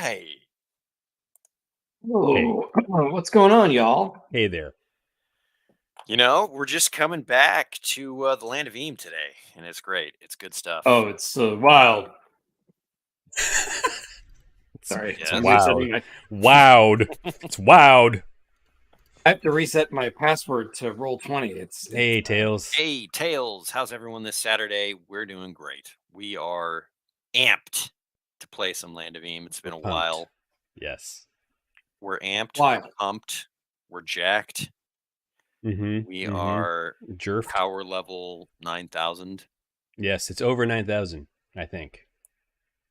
Hi. Oh, what's going on, y'all? Hey there. We're just coming back to the land of Eam today, and it's great. It's good stuff. Oh, it's wild. Sorry, Yes. I'm Wow. resetting my- Wowed. It's wowed. I have to reset my password to Roll20. Hey, Tails. Hey, Tails. How's everyone this Saturday? We're doing great. We are amped to play some land of Eam. It's been a Pumped. while. Yes. We're amped. Wild. We're pumped. We're jacked. Mm-hmm. We are Jerfed. power level 9,000. Yes, it's over 9,000, I think.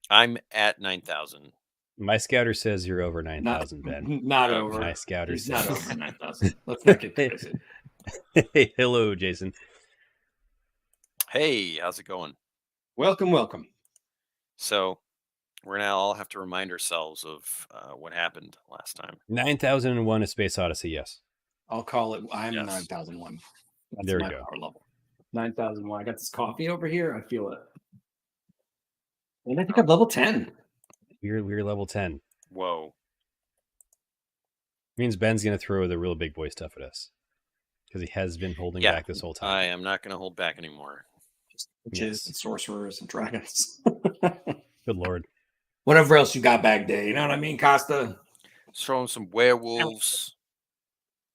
I'm at 9,000. My scouter says you're over 9,000, Ben. Not over. My scouter He's says. not over 9,000. Let's not get crazy. Hey, hello, Jason. Hey, how's it going? Welcome. So we're going to all have to remind ourselves of what happened last time. 9,001 A Space Odyssey, yes. I'll call it. I'm Yes. 9,00001. That's There we my go. power level. 9,001. I got this coffee over here. I feel it. And I think I'm level 10. We're level 10. Whoa. Means Ben's going to throw the real big boy stuff at us. Because he has been holding back this whole time. I am not going to hold back anymore. Witches and sorcerers and dragons. Good Lord. Whatever else you got back there. You know what I mean, Costa? Throw some werewolves.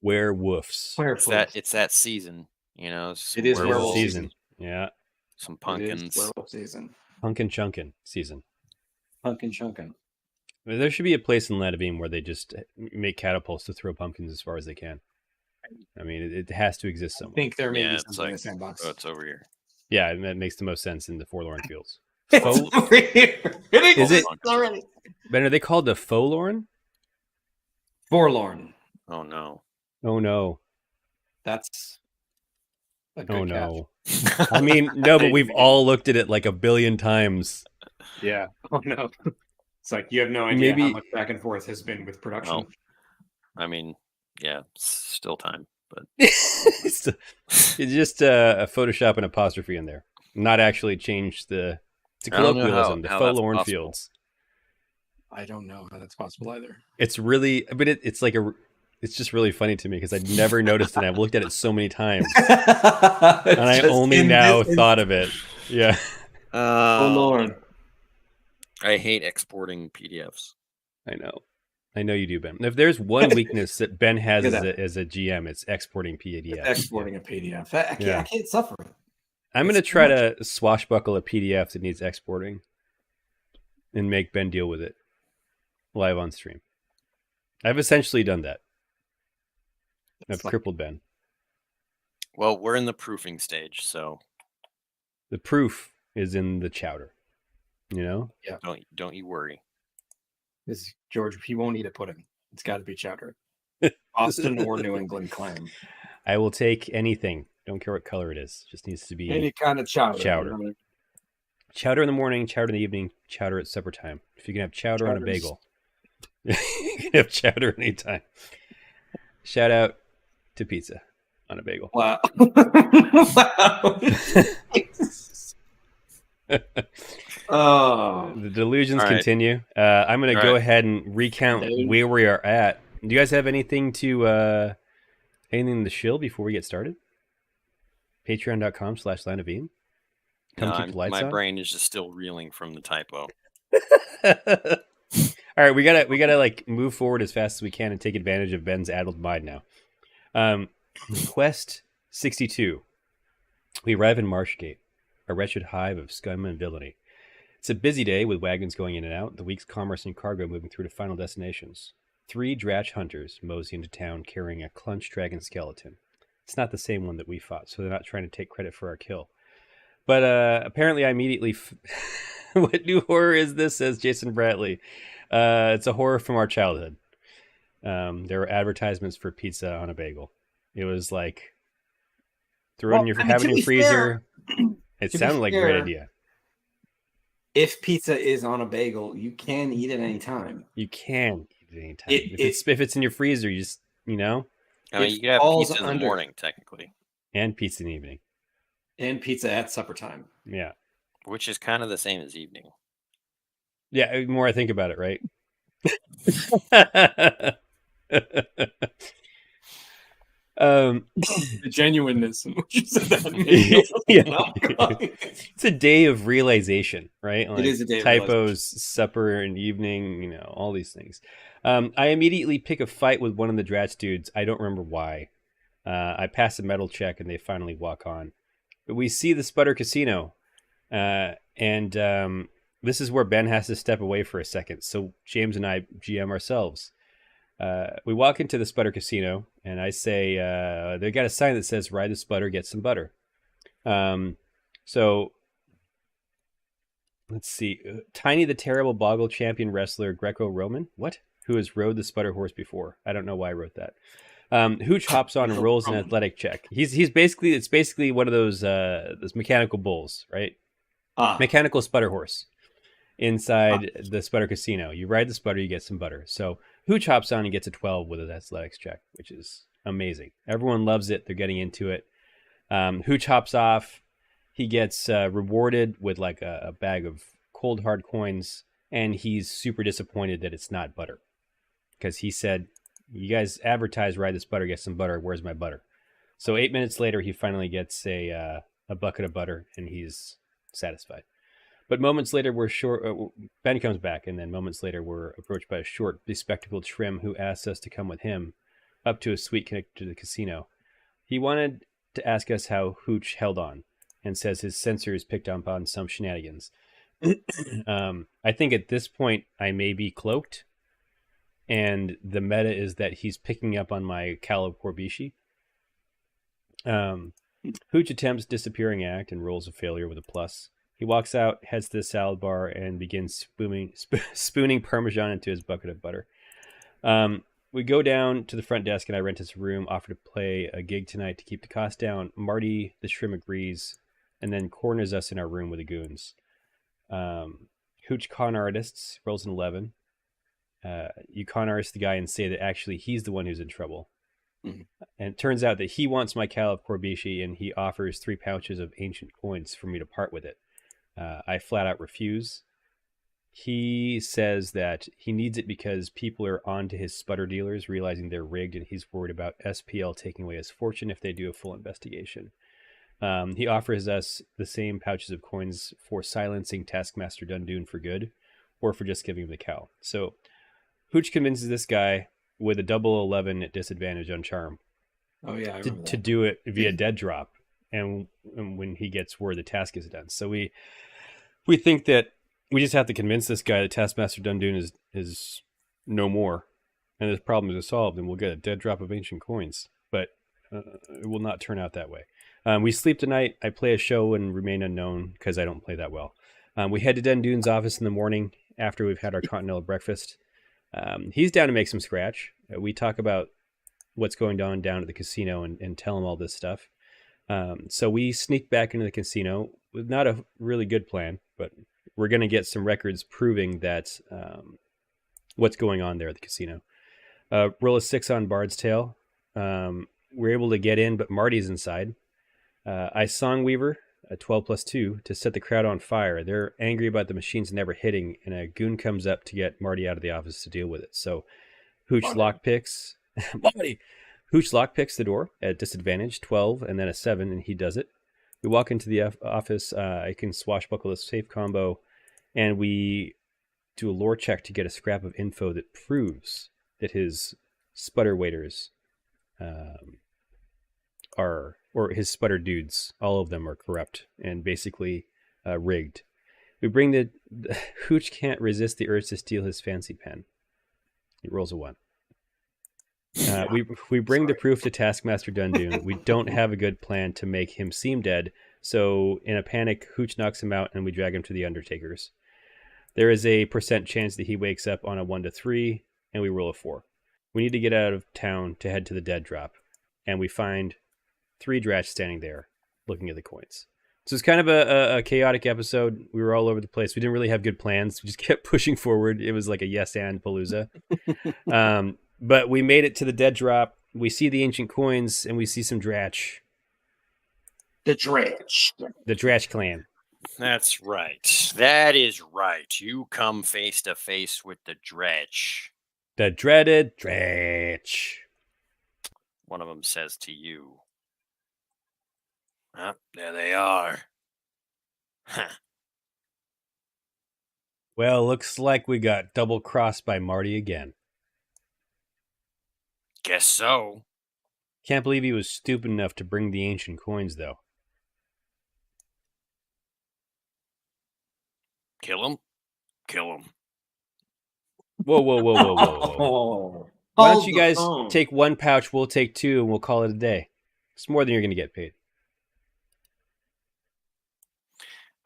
Werewolves. It's that season, some It is werewolf werewolf season. Yeah. Some It pumpkins. is werewolf season. Punkin' Chunkin' season. Punkin' chunkin'. There should be a place in Latavine where they just make catapults to throw pumpkins as far as they can. I mean, it has to exist I somewhere. think there may be it's something in like, the sandbox. oh, it's over here. Yeah, and that makes the most sense in the Forlorn Fields. It's over here. It Is it- exists already? Ben, are they called the Forlorn? Forlorn. Oh, no. Oh, no. That's a good Oh, catch. no. I mean, no, but we've all looked at it like a billion times. Yeah. Oh no. It's like you have no idea Maybe- how much back and forth has been with production. No. I mean, yeah, still time, but it's just a Photoshop and apostrophe in there. Not actually change the... It's a I don't know colloquialism, the how that's Forlorn possible. Fields. I don't know how that's possible either. It's really... But it's like a... It's just really funny to me because I'd never noticed it. And I've looked at it so many times. And I only now thought of it. Yeah. Oh Lord. I hate exporting PDFs. I know you do, Ben. If there's one weakness that Ben has Look at as a GM, it's exporting PDFs. Exporting a PDF. I can't suffer it. I'm going to It's try too to swashbuckle a PDF that needs exporting and make Ben deal with it live on stream. I've essentially done that. I've crippled Ben. Well, we're in the proofing stage, so The proof is in the chowder. You know? Yeah. don't you worry. This George, he won't eat a pudding. It's got to be chowder. Boston or New England clam. I will take anything. Don't care what color it is. Just needs to be Any kind of chowder. Chowder. You know what I mean? chowder in the morning, chowder in the evening, chowder at supper time. If you can have chowder on a Chowders. bagel, you can have chowder anytime. Shout out to pizza on a bagel. Wow. Wow. Oh. The delusions All right. continue. I'm going to All go right. ahead and recount Dude. where we are at. Do you guys have anything to shill before we get started? Patreon.com/lineofbeam. Come keep the lights my on. brain is just still reeling from the typo. All right, we gotta like move forward as fast as we can and take advantage of Ben's addled mind now. Quest 62. We arrive in Marshgate, a wretched hive of scum and villainy. It's a busy day with wagons going in and out, the week's commerce and cargo moving through to final destinations. 3 Dratch hunters mosey into town carrying a clunch dragon skeleton. It's not the same one that we fought, so they're not trying to take credit for our kill. But apparently I immediately... What new horror is this, says Jason Bradley. It's a horror from our childhood. There were advertisements for pizza on a bagel. It was like... Throw it in your, have it in your freezer. It sounded like a great idea. If pizza is on a bagel, you can eat it anytime. You can eat it anytime. If it's in your freezer, you just, you know. I mean, you can have pizza in the morning, technically. And pizza in the evening. And pizza at supper time. Yeah. Which is kind of the same as evening. Yeah, the more I think about it, right? The genuineness in which you said that made me not crying. It's a day of realization, right? Like It is a day of typos, supper and evening, all these things. I immediately pick a fight with one of the Drats dudes. I don't remember why. I pass a metal check and they finally walk on. But we see the Sputter Casino, and this is where Ben has to step away for a second. So James and I GM ourselves. We walk into the Sputter Casino, and I say, they got a sign that says, "Ride the Sputter, get some butter." So let's see. Tiny the Terrible Boggle Champion Wrestler Greco-Roman? What? Who has rode the Sputter horse before? I don't know why I wrote that. Hooch hops on and rolls an athletic check. It's basically one of those mechanical bulls, right? Mechanical Sputter horse inside the Sputter Casino. You ride the Sputter, you get some butter. So Hooch hops on and gets a 12 with an athletics check, which is amazing. Everyone loves it. They're getting into it. Hooch hops off. He gets rewarded with like a bag of cold hard coins, and he's super disappointed that it's not butter, because he said, "You guys advertise ride this butter, get some butter. Where's my butter?" So 8 minutes later, he finally gets a bucket of butter, and he's satisfied. But moments later, Ben comes back, and then moments later, we're approached by a short, bespectacled Shrim who asks us to come with him up to a suite connected to the casino. He wanted to ask us how Hooch held on, and says his sensors picked up on some shenanigans. I think at this point, I may be cloaked, and the meta is that he's picking up on my Caleb Corbishi. Hooch attempts disappearing act and rolls a failure with a plus. He walks out, heads to the salad bar, and begins spooning Parmesan into his bucket of butter. We go down to the front desk, and I rent us a room, offer to play a gig tonight to keep the cost down. Marty, the Shrim, agrees, and then corners us in our room with the goons. Hooch con artists, rolls an 11. You con artist the guy and say that actually he's the one who's in trouble. Mm-hmm. And it turns out that he wants my Caleb Corbishi, and he offers 3 pouches of ancient coins for me to part with it. I flat out refuse. He says that he needs it because people are on to his sputter dealers, realizing they're rigged, and he's worried about SPL taking away his fortune if they do a full investigation. He offers us the same pouches of coins for silencing Taskmaster Dundoon for good, or for just giving him the cow. So Hooch convinces this guy with a double 11 at disadvantage on charm. Oh yeah, to do it via dead drop, and when he gets where the task is done. So we think that we just have to convince this guy that Taskmaster Dundoon is no more, and this problem is solved, and we'll get a dead drop of ancient coins. But it will not turn out that way. We sleep tonight. I play a show and remain unknown because I don't play that well. We head to Dundoon's office in the morning after we've had our continental breakfast. He's down to make some scratch. We talk about what's going on down at the casino and tell him all this stuff. So we sneak back into the casino with not a really good plan, but we're going to get some records proving that what's going on there at the casino. Roll a 6 on Bard's Tale. We're able to get in, but Marty's inside. I Songweaver, a 12 plus 2, to set the crowd on fire. They're angry about the machines never hitting, and a goon comes up to get Marty out of the office to deal with it. So Hooch lockpicks. Marty! Hooch lockpicks the door at disadvantage, 12, and then a 7, and he does it. We walk into the office. I can swashbuckle a safe combo, and we do a lore check to get a scrap of info that proves that his sputter waiters or his sputter dudes, all of them are corrupt and basically rigged. We bring the Hooch can't resist the urge to steal his fancy pen. He rolls a 1. We bring the proof to Taskmaster Dundoon. We don't have a good plan to make him seem dead, so in a panic, Hooch knocks him out and we drag him to the Undertakers. There is a % chance that he wakes up on a 1 to 3, and we roll a 4. We need to get out of town to head to the dead drop, and we find 3 Drats standing there looking at the coins. So it's kind of a chaotic episode. We were all over the place. We didn't really have good plans. We just kept pushing forward. It was like a yes and palooza. But we made it to the dead drop. We see the ancient coins, and we see some Dratch. The Dratch. The Dratch clan. That's right. That is right. You come face to face with the dredge. The dreaded dredge. One of them says to you, there they are. Huh. Well, looks like we got double crossed by Marty again. Guess so. Can't believe he was stupid enough to bring the ancient coins, though. Kill him. Kill him. Whoa, whoa, whoa, whoa, whoa, whoa. Oh, Why don't hold you the guys phone. take one pouch, we'll take two, and we'll call it a day. It's more than you're going to get paid.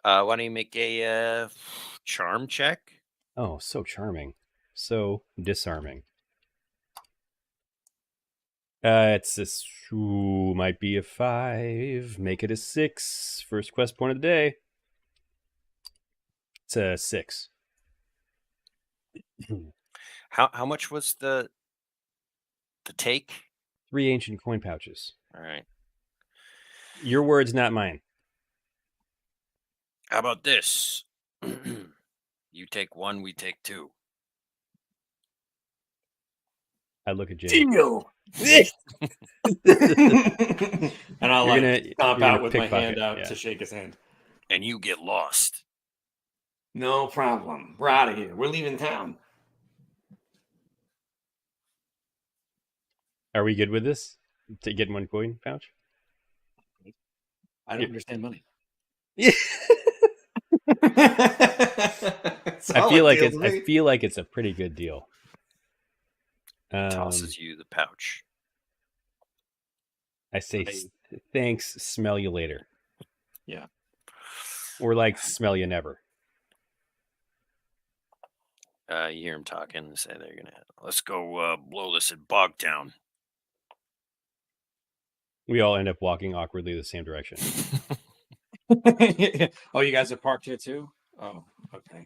Why don't you make a charm check? Oh, so charming. So disarming. It's this. Ooh, might be a 5. Make it a 6. First quest point of the day. It's a 6. How much was the take? 3 ancient coin pouches. All right. Your words, not mine. How about this? You take 1, we take 2. I look at Jay. Deal. And I'll You're like gonna- stomp you're out gonna with my pickpocket, hand out yeah. to shake his hand. And you get lost. No problem. We're out of here. We're leaving town. Are we good with this? To get 1 coin pouch? I don't understand money. Yeah. I feel like it's. it's a pretty good deal. Tosses you the pouch. I say thanks. Smell you later. Yeah. Or like smell you never. You hear him talking. They say they're gonna let's go blow this at Bogtown. We all end up walking awkwardly the same direction. Oh, you guys are parked here too? Oh, okay.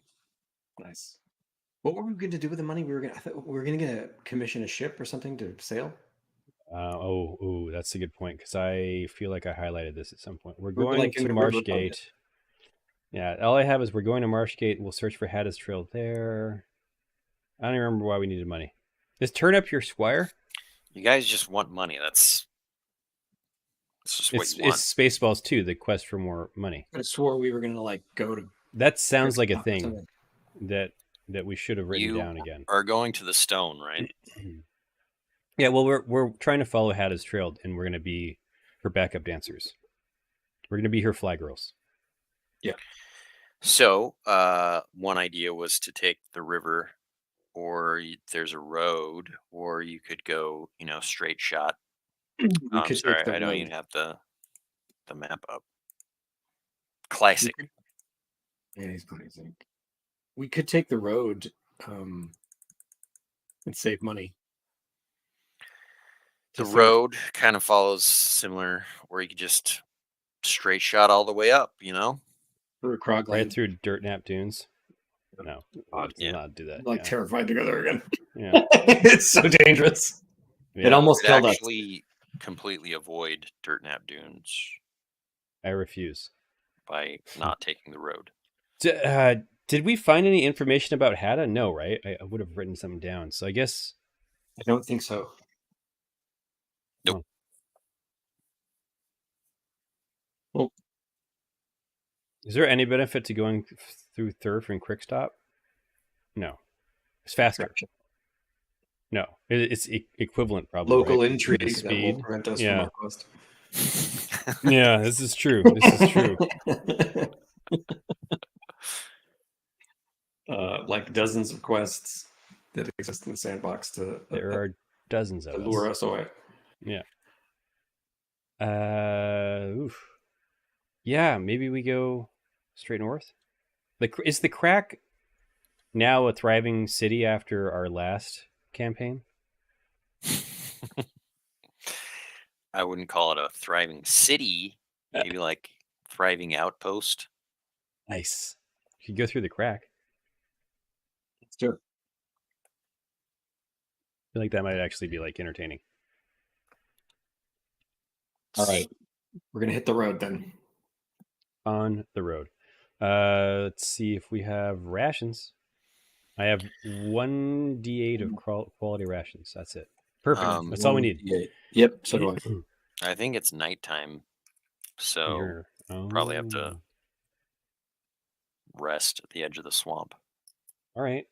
Nice. What were we going to do with the money? I thought we were going to commission a ship or something to sail. That's a good point because I feel like I highlighted this at some point. We're We were, going like, in to the river Marshgate. Yeah, all I have is we're going to Marshgate. We'll search for Hatta's Trail there. I don't even remember why we needed money. Just turn up your squire. You guys just want money. That's just what you want. It's Spaceballs 2, the quest for more money. I swore we were going to like go to. That sounds like a Or thing something. that we should have written You down again. are going to the stone, right? Yeah, well, we're trying to follow Hatta's Trail, and we're going to be her backup dancers. We're going to be her fly girls. Yeah. So, one idea was to take the river, or there's a road, or you could go, straight shot. We I'm could sorry, take the I don't road. even have the map up. Classic. Yeah, he's crazy. We could take the road and save money. The road kind of follows similar, where you could just straight shot all the way up, Through Krogland. Right through Dirt Nap Dunes. No, let's Yeah. not do that. I'm like terrified to go there again. Yeah. It's so dangerous. Yeah. It almost Could killed us. actually completely avoid Dirt Nap Dunes I refuse. by not taking the road. Did we find any information about Hatta? No, right? I would have written something down. So I guess I don't think so. Nope. Well, is there any benefit to going through Thurf and Quickstop? No, it's faster. No, it's equivalent probably. local right? intrigue The that will speed. prevent us Yeah. from our quest. Yeah, this is true. This is true. Like dozens of quests that exist in the sandbox to There are dozens of lure us. us away. Yeah. Yeah, maybe we go straight north. Is the Crack now a thriving city after our last campaign? I wouldn't call it a thriving city. Maybe like thriving outpost. Nice. You could go through the Crack. Let's do it. I feel like that might actually be like entertaining. All right. We're going to hit the road then. On the road. Let's see if we have rations. I have 1d8 of quality rations. That's it. Perfect. That's all we need. Yep, so do I. I think it's nighttime, so You're- probably have to oh. rest at the edge of the swamp. All right.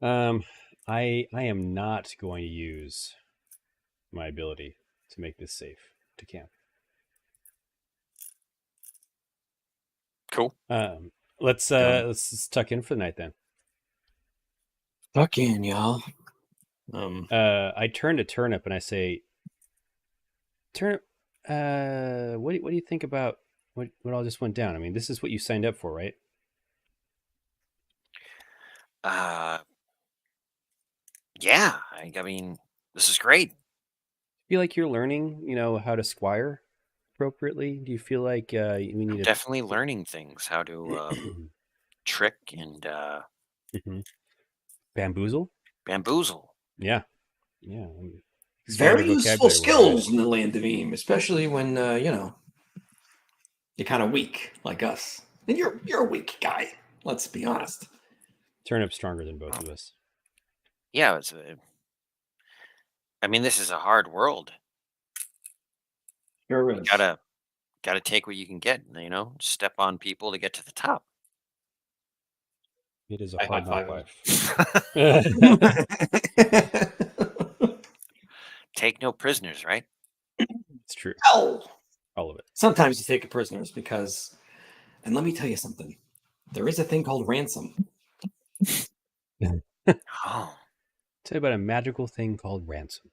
I am not going to use my ability to make this safe to camp. Cool. Let's just tuck in for the night then. Tuck in, y'all. I turn to Turnip and I say, Turnip, what do you think about what all just went down? I mean, this is what you signed up for, right? Yeah. I mean, this is great. Feel like you're learning, how to squire appropriately? Do you feel like we need I'm to definitely learning things, how to trick and Mhm. Bamboozle? bamboozle. Yeah. Yeah. Very Expand your useful vocabulary where I'm at. skills in the land of Eam, especially when you're kind of weak like us. And you're a weak guy. Let's be honest. Turnip's stronger than both of us. Yeah, I mean, this is a hard world. Sure You is. gotta take what you can get. Step on people to get to the top. It is a I hard knock high-five life. Take no prisoners, right? It's true. Hell. All of it. Sometimes you take prisoners because, and let me tell you something, there is a thing called ransom. Oh, Tell you about a magical thing called ransom.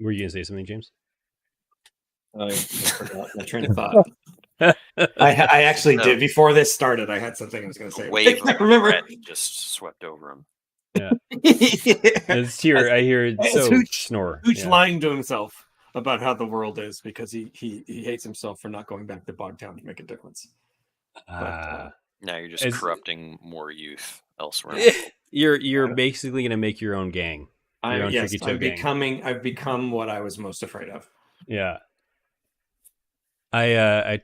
Were you gonna say something, James? I forgot my train of thought. I actually did. Before this started, I had something I was going to say. a wave I of remember. regret just swept over him. Yeah. It's here. I hear it so Hooch, snore. Hooch Yeah. lying to himself about how the world is because he hates himself for not going back to Bogtown to make a difference. Ah. Now you're just corrupting more youth elsewhere. You're basically gonna make your own gang. Your own Tricky Toe gang. I've become what I was most afraid of. Yeah. I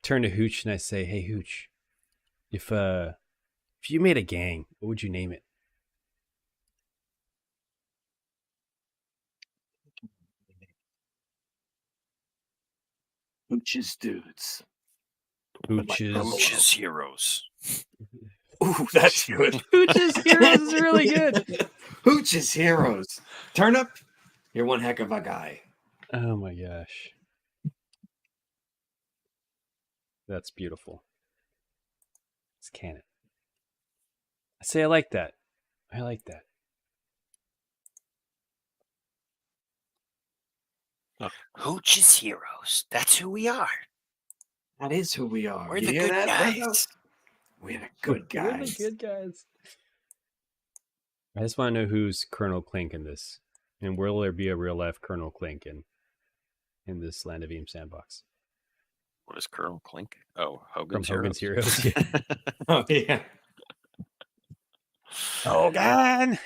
turn to Hooch and I say, "Hey Hooch, if you made a gang, what would you name it?" Hooch's dudes. Hooch's heroes. Ooh, that's good. Hooch's heroes is really good. Hooch's heroes. Turnip, you're one heck of a guy. Oh my gosh. That's beautiful. It's canon. I say I like that. I like that. Hooch's heroes. That's who we are. That is who we are. We're the good guys. We're the good guys. We're the good guys. I just want to know who's Colonel Clink in this. And will there be a real life Colonel Clink in this Land of Eam sandbox? What is Colonel Clink? Oh, From Hogan's Heroes. Heroes. Oh, yeah. Hogan!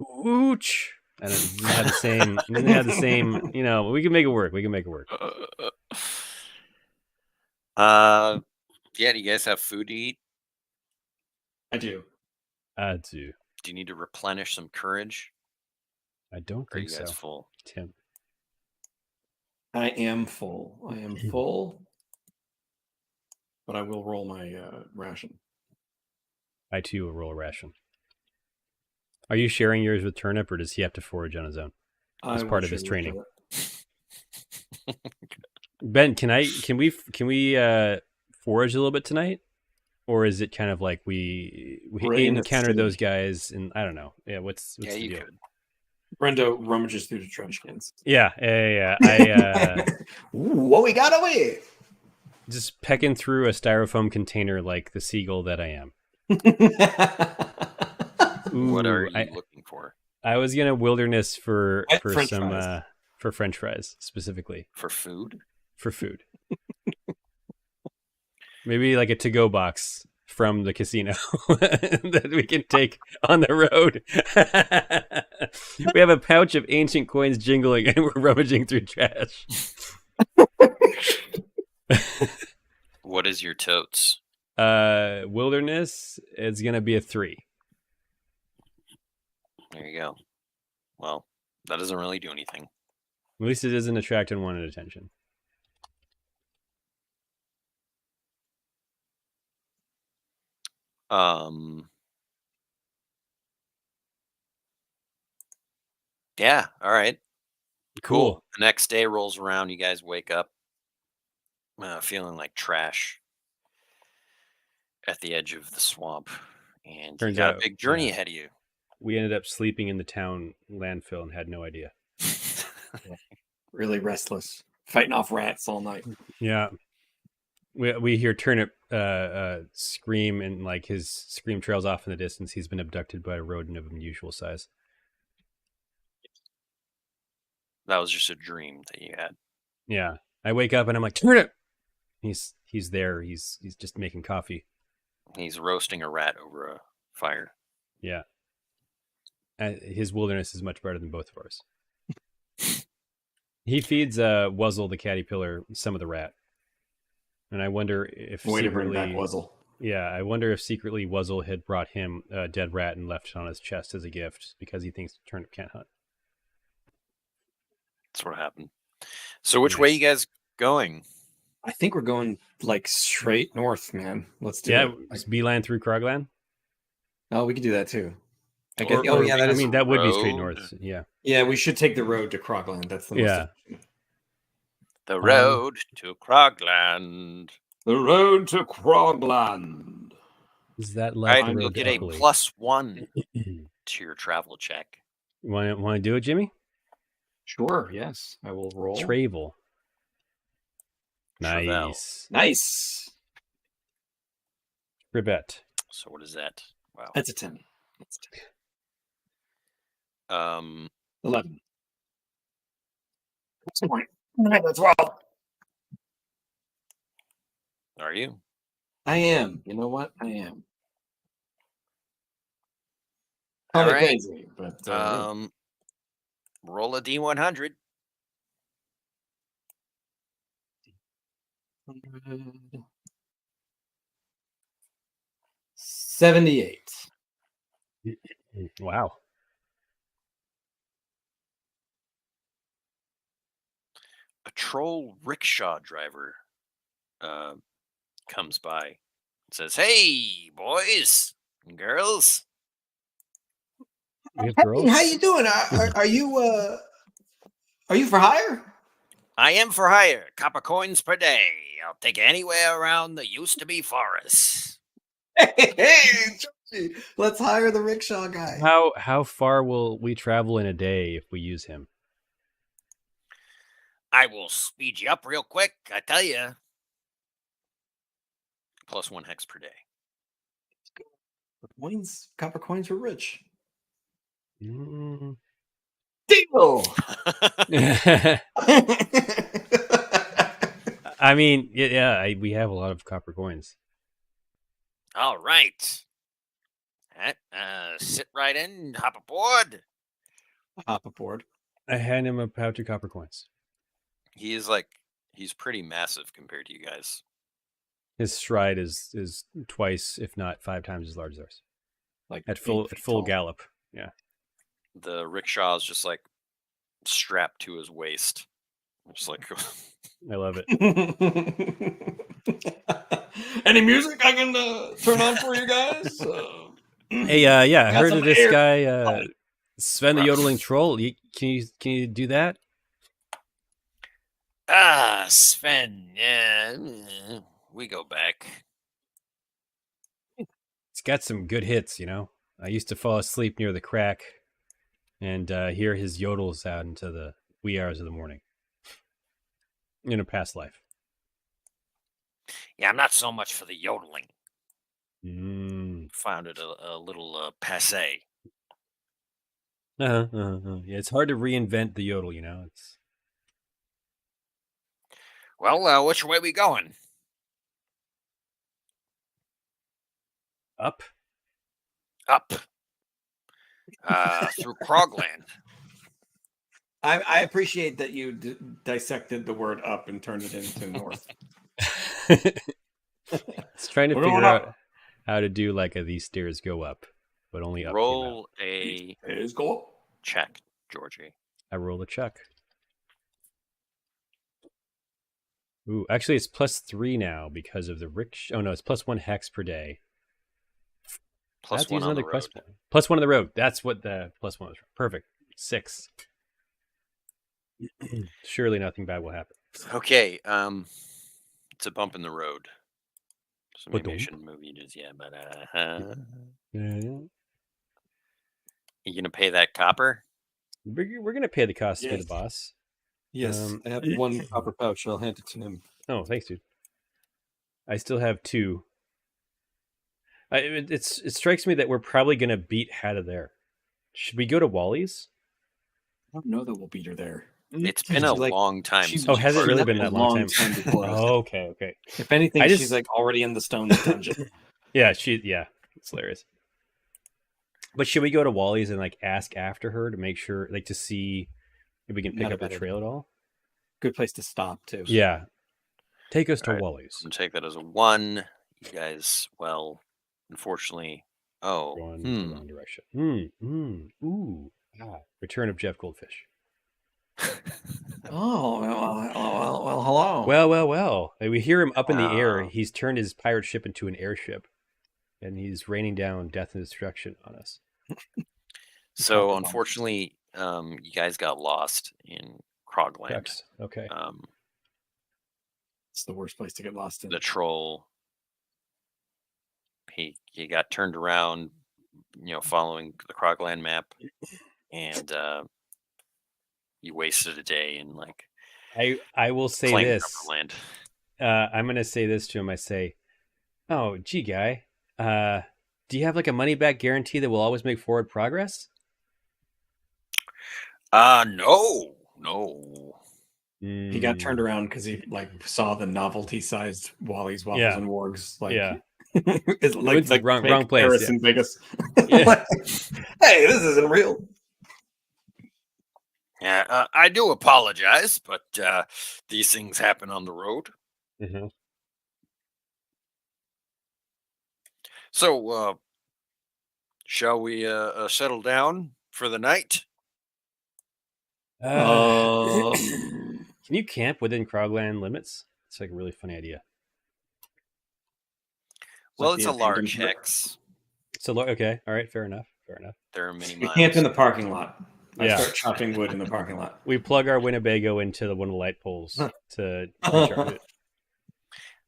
Ooch! And it didn't have the same. It didn't have the same. We can make it work. Yeah. Do you guys have food to eat? I do. I do. Do you need to replenish some courage? I don't Or are you think guys so. full? Tim. I am full. But I will roll my ration. I too will roll a ration. Are you sharing yours with Turnip, or does he have to forage on his own as part of his training? Ben, can we forage a little bit tonight, or is it kind of like we encountered those guys and I don't know? Yeah, what's the deal? Could. Brendo rummages through the trash cans. Yeah. Ooh, what we got away? Just pecking through a styrofoam container like the seagull that I am. Ooh, what are you looking for? I was gonna wilderness for French some fries. For French fries specifically. For food? For food. Maybe like a to-go box from the casino that we can take on the road. We have a pouch of ancient coins jingling, and we're rummaging through trash. What is your totes? Wilderness is gonna be a 3. There you go. Well, that doesn't really do anything. At least it doesn't attract unwanted attention. Yeah, all right. Cool. The next day rolls around, you guys wake up feeling like trash at the edge of the swamp, and Turns you got out, a big journey yeah. ahead of you. We ended up sleeping in the town landfill and had no idea. Really restless, fighting off rats all night. Yeah. We hear Turnip scream, and like his scream trails off in the distance. He's been abducted by a rodent of unusual size. That was just a dream that you had. Yeah. I wake up and I'm like, Turnip! He's there. He's just making coffee. He's roasting a rat over a fire. Yeah. His wilderness is much better than both of ours. He feeds Wuzzle the caterpillar some of the rat. And I wonder if Way to bring secretly, back Wuzzle. yeah, I wonder if secretly Wuzzle had brought him a dead rat and left it on his chest as a gift because he thinks Turnip can't hunt. That's what happened. So which way you guys going? I think we're going like straight north, man. Let's do Yeah, it. just beeline through Krogland. Oh, we could do that too. I Or- guess, or yeah, we- that I is. mean, that would be straight road. north. Yeah. Yeah, we should take the road to Krogland. That's the most Yeah. efficient. The road to Krogland. The road to Krogland. Is that All like right, the you'll road to get a Eppley? +1 to your travel check. Want to do it, Jimmy? Sure. Yes, I will roll. Travel. Travel. Nice. Nice. Ribbet. So what is that? Wow. That's a 10. That's a 10. 11. That's a point. That's 12. Are you? I am. You know what? I am. All Kinda right. crazy, but Roll a D100. 78. Wow. A troll rickshaw driver comes by and says, "Hey, boys and girls. We have Hey, girls? how you doing? Are you for hire? I am for hire. Copper coins per day. I'll take you anywhere around the used-to-be forest." Hey, Georgie, let's hire the rickshaw guy. How far will we travel in a day if we use him? I will speed you up real quick, I tell you. +1 hex per day. Coins, copper coins are rich. Mm. Deal. I mean, yeah, we have a lot of copper coins. All right. Sit right in, hop aboard. Hop aboard. I hand him a pouch of copper coins. He's pretty massive compared to you guys. His stride is twice, if not 5 times as large as ours. Like At full 8 feet full tall. gallop. Yeah. The rickshaw is just like strapped to his waist. Just like I love it. Any music I can turn on for you guys? Hey, yeah, I Got heard some of this air. guy, Sven the Yodeling Troll. Can you do that? Sven. Yeah, we go back. It's got some good hits, you know. I used to fall asleep near the crack and hear his yodels out into the wee hours of the morning in a past life. Yeah, I'm not so much for the yodeling. Mm. Found it a little passe. Yeah, it's hard to reinvent the yodel, you know. It's Well, which way we going? Up. Up. Through Krogland. I appreciate that you dissected the word up and turned it into north. It's trying to We're figure going out up. how to do like these stairs go up, but only up. Roll a Let's go up. check, Georgie. I roll a check. Ooh, actually, it's +3 now because of the rickshaw. Oh no, it's +1 hex per day. Plus That's one on the another quest road. point. +1 on the road. That's what the +1 was. Perfect. 6. Surely nothing bad will happen. Okay. It's a bump in the road. So maybe I Ba-dum. shouldn't move you just yet, but Yeah. you gonna pay that copper? We're gonna pay the cost to be the Yes. boss. Yes, I have one copper pouch. I'll hand it to him. Oh, thanks, dude. I still have 2. It strikes me that we're probably gonna beat Hatta there. Should we go to Wally's? I don't know that we'll beat her there. It's been a long time she- since Oh, you has it fought really her. been that long time? before us. Oh, okay. If anything, I she's just- like already in the stone dungeon. Yeah, it's hilarious. But should we go to Wally's and like ask after her to make sure, like, to see if we can pick Not a up the bad trail at all? Good place to stop too. Yeah, take us to Alright. Wally's. I'm gonna take that as a 1. You guys, well, unfortunately. Going the wrong direction. Ooh. Return of Jeff Goldfish. Oh well, hello. Well. We hear him up in the air. Wow. He's turned his pirate ship into an airship, and he's raining down death and destruction on us. So unfortunately, you guys got lost in Krogland. Crux. Okay. It's the worst place to get lost in. The troll. He got turned around, following the Krogland map, and you wasted a day in like I will say playing this. Rubberland. I'm gonna say this to him. I say, "Oh, gee, guy, do you have like a money back guarantee that will always make forward progress?" No. He got turned around because he like saw the novelty-sized Wally's Waffles Yeah. and Wargs. Like, Yeah. it's went to the wrong place, Paris yeah. and Vegas. Yeah. Like, hey, this isn't real. Yeah, I do apologize, but these things happen on the road. Mhm. So, shall we settle down for the night? Can you camp within Krogland limits? It's like a really funny idea. Well, like it's the a large abandoned- hex. So okay, all right, fair enough. There are many We miles. camped in the parking lot. I Yeah. start chopping wood in the parking lot. We plug our Winnebago into one of the light poles to recharge it.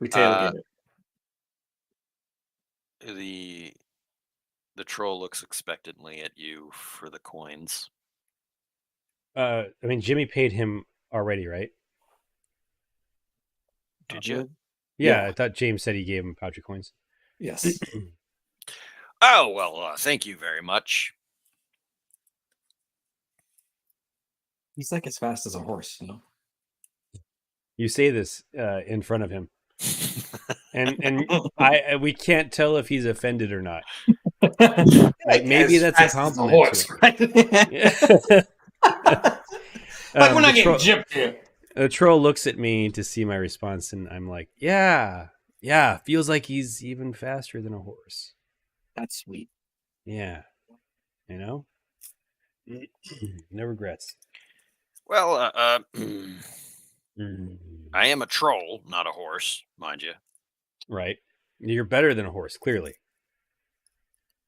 We tailgate it. The troll looks expectantly at you for the coins. I mean, Jimmy paid him already, right? Did you? Yeah, Yeah. I thought James said he gave him a pouch of coins. Yes. Oh well, thank you very much. He's like as fast as a horse, you know. You say this in front of him, and we can't tell if he's offended or not. Like, maybe As that's a fast as compliment horse, to right? Yeah. Like we're not the getting troll- gypped here. The troll looks at me to see my response, and I'm like, yeah, feels like he's even faster than a horse. That's sweet. Yeah, you know, no regrets. Well, Mhm. I am a troll, not a horse, mind you. Right, you're better than a horse, clearly.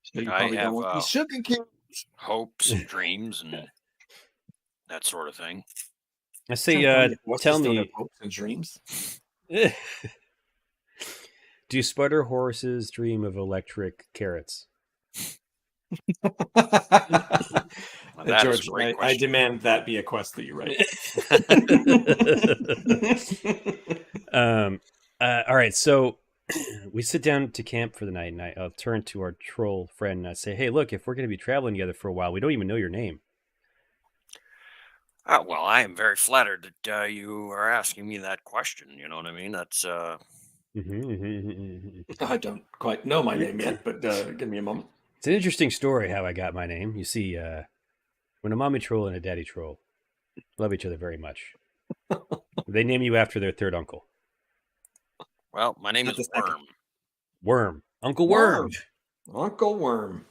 So you I probably have, don't want the sugar cane. Hopes and dreams and that sort of thing. I say, tell me, hopes and dreams. do sputter horses dream of electric carrots? Well, that is George, a great I question. demand that be a quest that you write. All right, so we sit down to camp for the night, and I'll turn to our troll friend and I say, hey, look, if we're going to be traveling together for a while, we don't even know your name. Well, I am very flattered that you are asking me that question. You know what I mean? That's I don't quite know my name yet, but give me a moment. It's an interesting story how I got my name. You see, when a mommy troll and a daddy troll love each other very much, they name you after their third uncle. Well, my name Not is the second. Worm. Worm. Uncle Worm. Uncle Worm.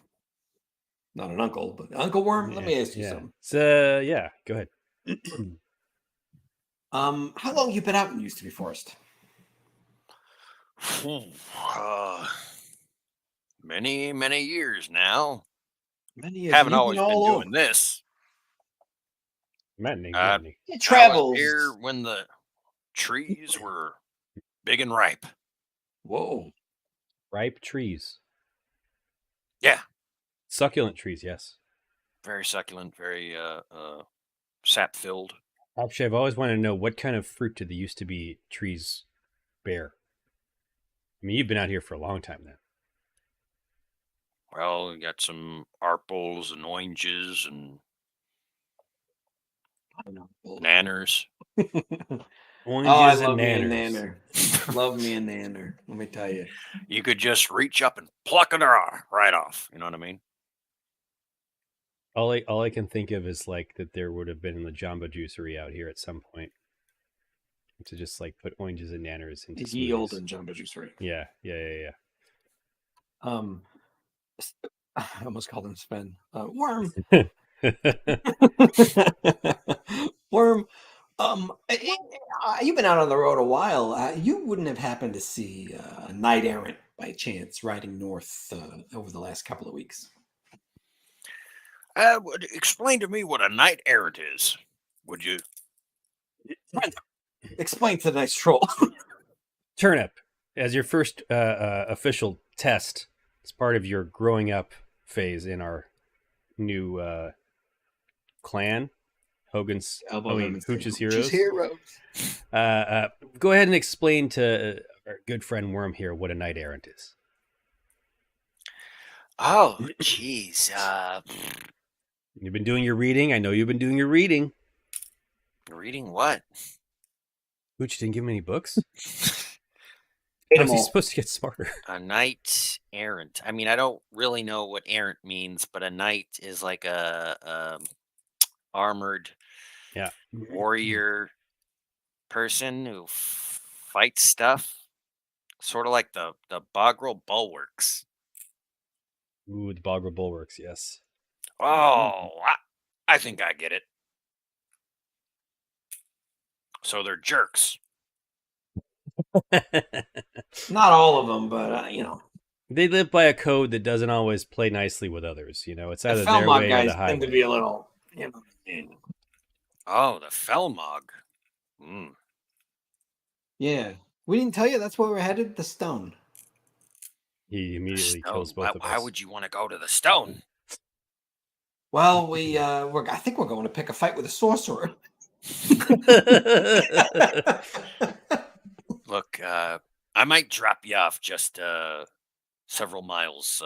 Not an uncle, but Uncle Worm. Let me ask you something. So, yeah, go ahead. How long you been out in Used to Be Forest? Many years now. Many years. Haven't You've always been all doing over. this. Maddening. I It was travels. here when the trees were big and ripe. Whoa. Ripe trees. Yeah, Succulent trees, yes. very succulent, very sap filled. Actually, I've always wanted to know what kind of fruit did the used to be trees bear? I mean, you've been out here for a long time now. Well, we got some apples and oranges and nanners. Oranges I and love me a nanners. nanner. Love me a nanner. Let me tell you. You could just reach up and pluck it right off. You know what I mean? All I can think of is like that there would have been the Jamba Juicery out here at some point to just like put oranges and nanners into Ye old smoothies. and Jamba Juicery. Yeah. I almost called him Sven. Worm. Worm. You've been out on the road a while. You wouldn't have happened to see a knight errant by chance riding north over the last couple of weeks. Explain to me what a knight errant is, would you? Explain to the nice troll. Turnip, as your first official test, as part of your growing up phase in our new clan, Hogan's Hooch's Heroes. Go ahead and explain to our good friend Worm here what a knight errant is. Oh, jeez. You've been doing your reading. I know you've been doing your reading. Reading what? Hooch didn't give him any books. How's How's he supposed to get smarter? A knight errant. I mean, I don't really know what errant means, but a knight is like a armored warrior person who fights stuff, sort of like the Bogrel bulwarks. Ooh, the Bogrel bulwarks, yes. Oh, I think I get it. So they're jerks. Not all of them, but you know. They live by a code that doesn't always play nicely with others. You know, it's either their Felmog way or guys the highway. tend to be a little, you know. Oh, the Felmog. Yeah, we didn't tell you that's where we're headed. The Stone. He immediately kills both of us. Why would you want to go to the Stone? Well, I think we're going to pick a fight with a sorcerer. Look, I might drop you off just several miles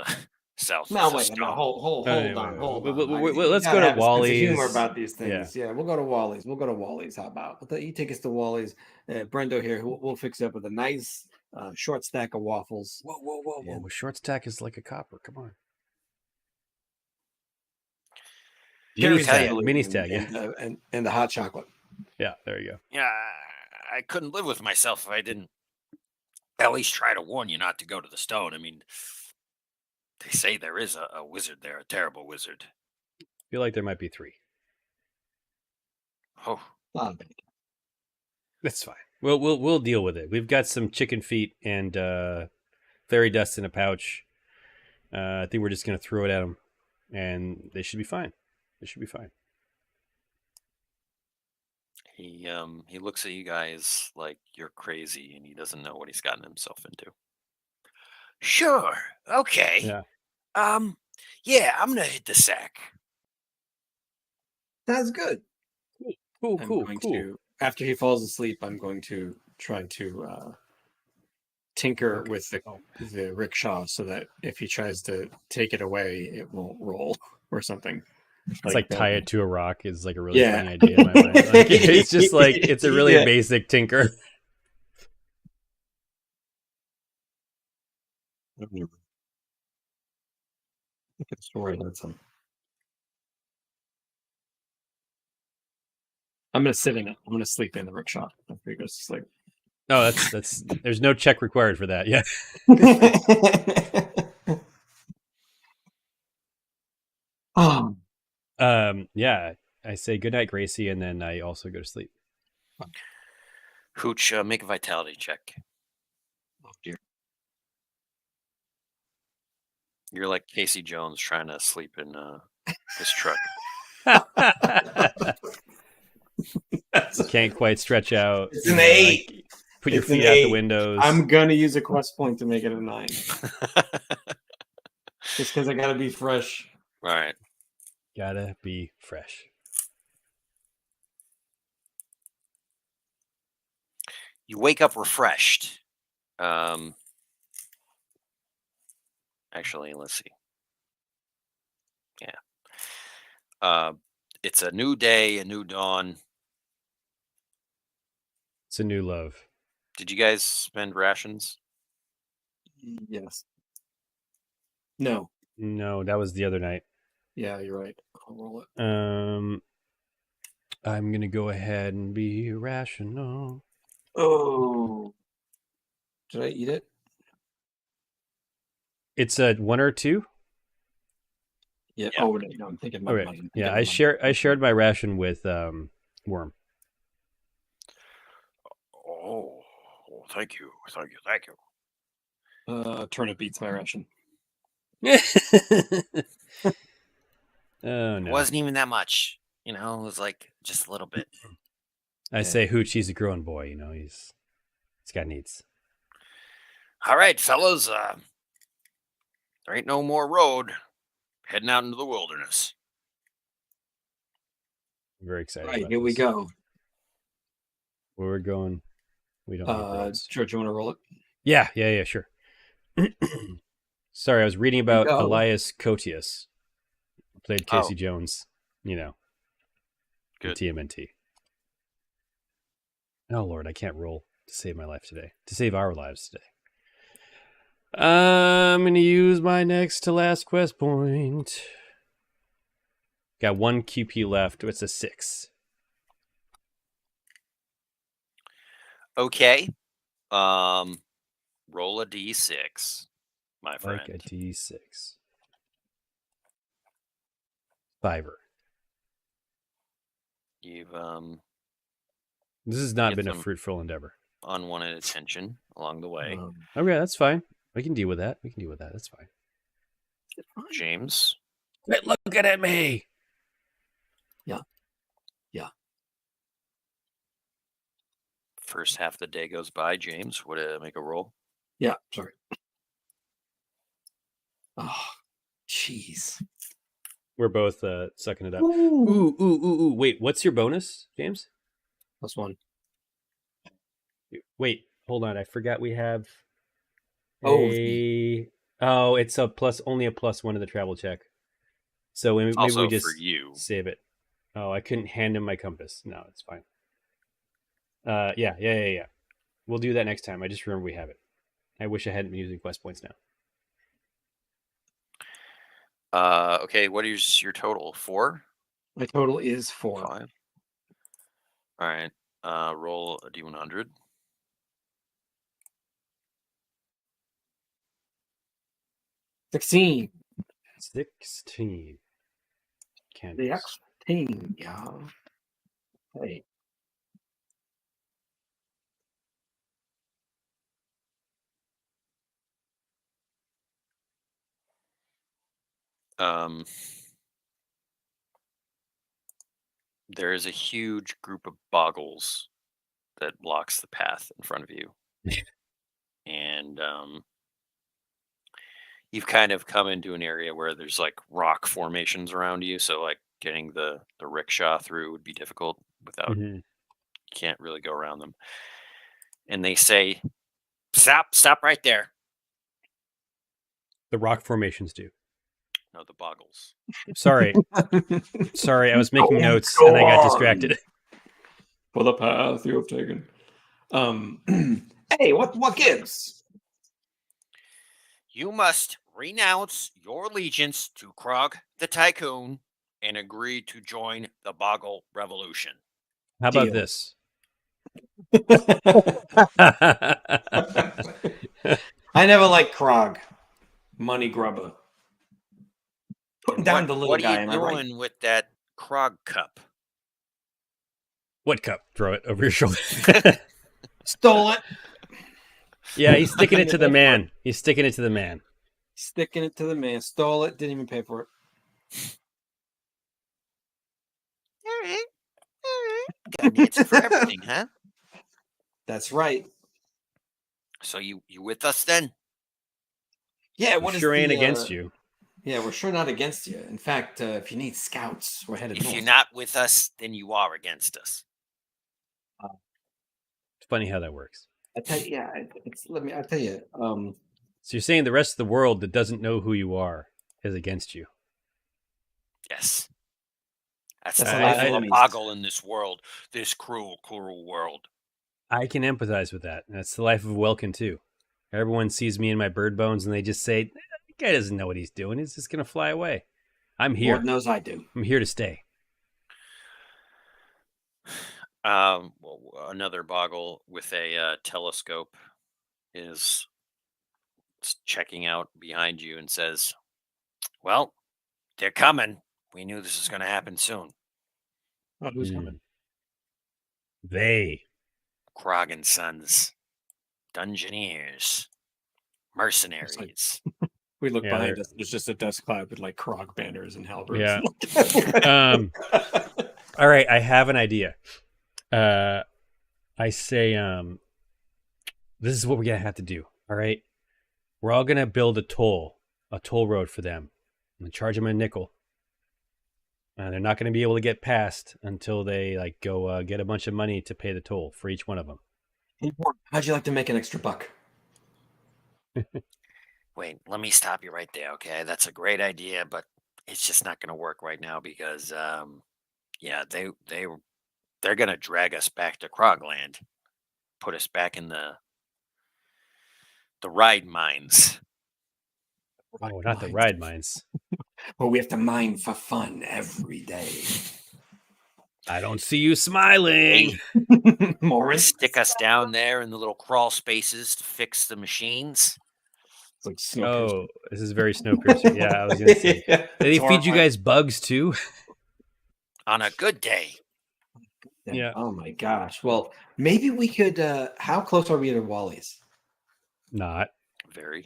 south. No, wait, no, hold on. Let's go to Wally's. Humor about these things. Yeah, we'll go to Wally's. How about you take us to Wally's? Brendo here. We'll fix it up with a nice short stack of waffles. Whoa! Short stack is like a copper. Come on. Mini stag, yeah. And the hot chocolate. Yeah, there you go. Yeah, I couldn't live with myself if I didn't at least try to warn you not to go to the Stone. I mean, they say there is a wizard there, a terrible wizard. I feel like there might be 3. Oh, that's fine. We'll deal with it. We've got some chicken feet and fairy dust in a pouch. I think we're just gonna throw it at them, and they should be fine. He looks at you guys like you're crazy, and he doesn't know what he's gotten himself into. Sure. Okay. Yeah. Yeah, I'm gonna hit the sack. That's good. Cool. After he falls asleep, I'm going to try to tinker with the rickshaw so that if he tries to take it away, it won't roll or something. It's like tie it to a rock is like a really funny idea in my mind. Like, it's just like it's a really basic tinker. Look at the story. I'm gonna sit in it. I'm gonna sleep in the rickshaw after he goes to sleep. Oh, that's. There's no check required for that. Yeah. Yeah. I say goodnight, Gracie, and then I also go to sleep. Hooch, make a vitality check. Oh dear. You're like Casey Jones trying to sleep in his truck. Can't quite stretch out. It's an 8. Like, put your feet out the windows. I'm gonna use a quest point to make it a 9. Just because I gotta be fresh. All right. Gotta be fresh. You wake up refreshed. Actually, let's see. Yeah. It's a new day, a new dawn. It's a new love. Did you guys spend rations? Yes. No. No, that was the other night. Yeah, you're right. I'll roll it. I'm gonna go ahead and be rational. Oh. Did I eat it? It's a 1 or 2. Yeah. Oh no, I'm thinking Okay. Yeah, I shared my ration with Worm. Oh, thank you. Turnip beats my ration. Oh no. It wasn't even that much. It was like just a little bit. I say Hooch, he's a grown boy, he's got needs. All right, fellas. There ain't no more road. Heading out into the wilderness. I'm very excited. All right, about here we this. go. Where we're going, we don't need roads. George, you want to roll it? Yeah, sure. Sorry, I was reading about Elias Koteas. Played Casey Jones, Good. TMNT. Oh, Lord, I can't roll to save my life today. To save our lives today. I'm going to use my next to last quest point. Got 1 QP left. It's a 6. Okay. Roll a d6, my friend. Like a d6. 5. You've This has not been a fruitful endeavor. Unwanted attention along the way. Okay, that's fine. We can deal with that. That's fine. James. Quit looking at me. Yeah. First half of the day goes by. James, would make a roll? Yeah, sorry. Oh, jeez. We're both sucking it up. Ooh. Wait, what's your bonus, James? +1. Wait, hold on. I forgot we have it's only a +1 in the travel check. So maybe we just for you. Save it. Oh, I couldn't hand him my compass. No, it's fine. Yeah. We'll do that next time. I just remember we have it. I wish I hadn't been using quest points now. Okay, what is your total? 4? My total is 4. 5. All right. Roll a d100. $16. 16. Can't. The X-16, yeah. Hey. There is a huge group of boggles that blocks the path in front of you. And you've kind of come into an area where there's like rock formations around you, so like getting the rickshaw through would be difficult without you can't really go around them. And they say, stop right there. The rock formations do. No, the boggles. Sorry, I was making notes and I got distracted. For the path you have taken. Hey, what gives? You must renounce your allegiance to Krog the Tycoon and agree to join the Boggle Revolution. How about Deal. this? I never liked Krog. Money grubber. Putting down the little what guy, are am you I right? doing with that Krog cup? What cup? Throw it over your shoulder. Stole it. Yeah, he's sticking it to the man. He's sticking it to the man. Sticking it to the man. Stole it. Didn't even pay for it. All right. Got an answer for everything, huh? That's right. So you with us then? Yeah, We sure ain't against you. Yeah, we're sure not against you. In fact, if you need scouts, we're headed north. If you're not with us, then you are against us. It's funny how that works. I tell you, yeah, I'll tell you. So you're saying the rest of the world that doesn't know who you are is against you? Yes. That's That's the a life lot of of a enemies. boggle in this world. This cruel, cruel world. I can empathize with that. That's the life of Welkin too. Everyone sees me in my bird bones and they just say, "The guy doesn't know what he's doing. He's just gonna fly away." I'm here. Lord knows I do. I'm here to stay. Well, another boggle with a telescope is checking out behind you and says, "Well, they're coming. We knew this was going to happen soon." Oh, who's coming? They. Krog and Sons, Dungeoneers, Mercenaries. We look Yeah, behind us. There's just a dust cloud with like Krog banners and halberds. Yeah. All right, I have an idea. I say, this is what we're gonna have to do. All right, we're all gonna build a toll road for them, and charge them a nickel. They're not gonna be able to get past until they like go get a bunch of money to pay the toll for each one of them. How'd you like to make an extra buck? Wait, let me stop you right there, okay? That's a great idea, but it's just not going to work right now because, yeah, they're going to drag us back to Krogland, put us back in the ride mines. Oh, not the ride mines. Well, we have to mine for fun every day. I don't see you smiling. More Stick us down there in the little crawl spaces to fix the machines. It's like Snowpiercer. Oh, this is very Snowpiercer. Yeah, I was gonna say. Yeah, They feed you guys bugs too. On a good day. Yeah. Oh my gosh. Well, maybe we could. How close are we to Wally's? Not very.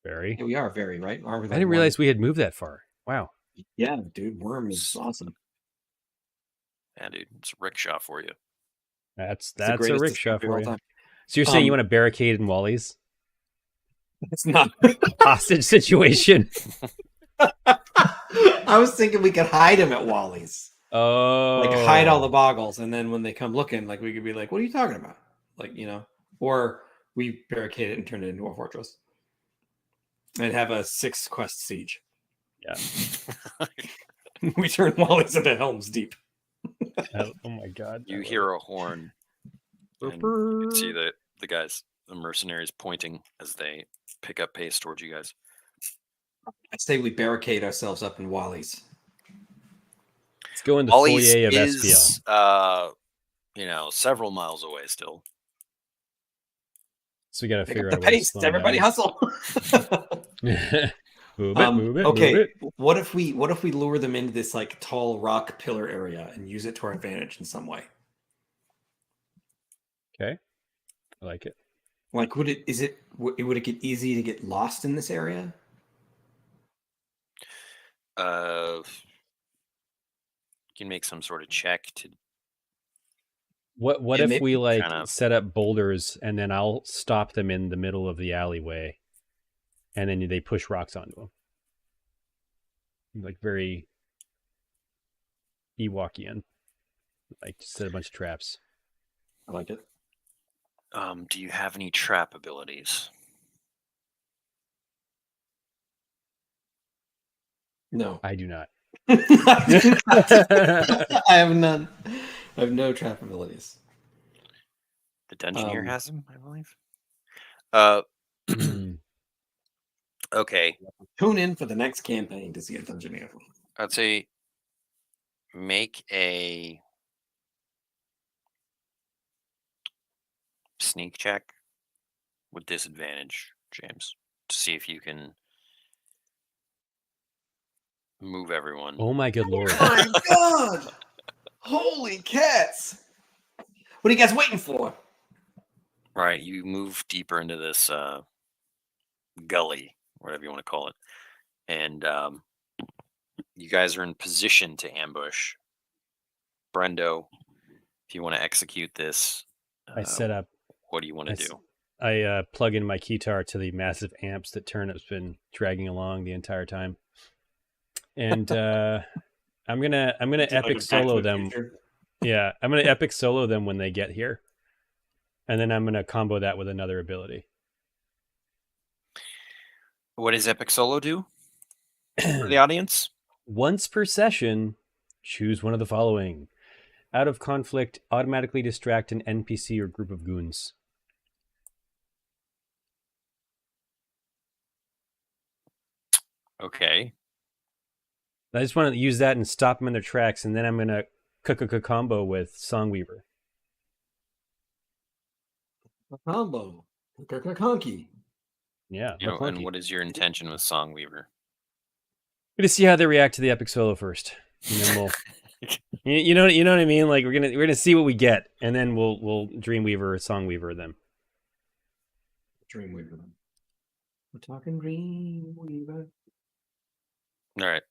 Yeah, we are very right. Are we? I didn't realize we had moved that far. Wow. Yeah, dude, Worm is awesome. Yeah, dude, it's a rickshaw for you. That's a rickshaw for you. Time. So you're saying you want to barricade in Wally's? It's not hostage situation. I was thinking we could hide him at Wally's. Oh, like hide all the boggles, and then when they come looking, like we could be like, "What are you talking about?" Like or we barricade it and turn it into a fortress, and have a 6 quest siege. Yeah, we turn Wally's into Helm's Deep. Oh my god! You hear a horn, and you can see the guys, the mercenaries, pointing as they pick up pace towards you guys. I say we barricade ourselves up in Wally's. Let's go in the foyer of SPL. Several miles away still. So we got to figure out the pace. Everybody hustle. Move it. Okay. Move it. What if we lure them into this like tall rock pillar area and use it to our advantage in some way? Okay, I like it. Like, would it get easy to get lost in this area? You can make some sort of check to. What if we set up boulders and then I'll stop them in the middle of the alleyway, and then they push rocks onto them, like very Ewokian, like set a bunch of traps. I like it. Do you have any trap abilities? No, I do not. I have none. I have no trap abilities. The Dungeoneer has them, I believe. Okay. Tune in for the next campaign to see a dungeon animal. I'd say make a sneak check with disadvantage, James, to see if you can move everyone. Oh my good lord! My God! Holy cats! What are you guys waiting for? Right, you move deeper into this gully, whatever you want to call it, and you guys are in position to ambush. Brendo, if you want to execute this, I set up. what do you want to do? I plug in my keytar to the massive amps that Turnip's been dragging along the entire time, and I'm gonna epic solo them. Yeah, I'm gonna epic solo them when they get here, and then I'm gonna combo that with another ability. What does epic solo do for the audience? Once per session, choose one of the following: out of conflict, automatically distract an NPC or group of goons. Okay. I just want to use that and stop them in their tracks, and then I'm gonna cook a combo with Songweaver. Combo. Conky. Yeah, And what is your intention with Songweaver? We're gonna see how they react to the epic solo first, and then we'll, you know what I mean. Like we're gonna see what we get, and then we'll Dreamweaver or Songweaver them. Dreamweaver them. We're talking Dreamweaver. All right.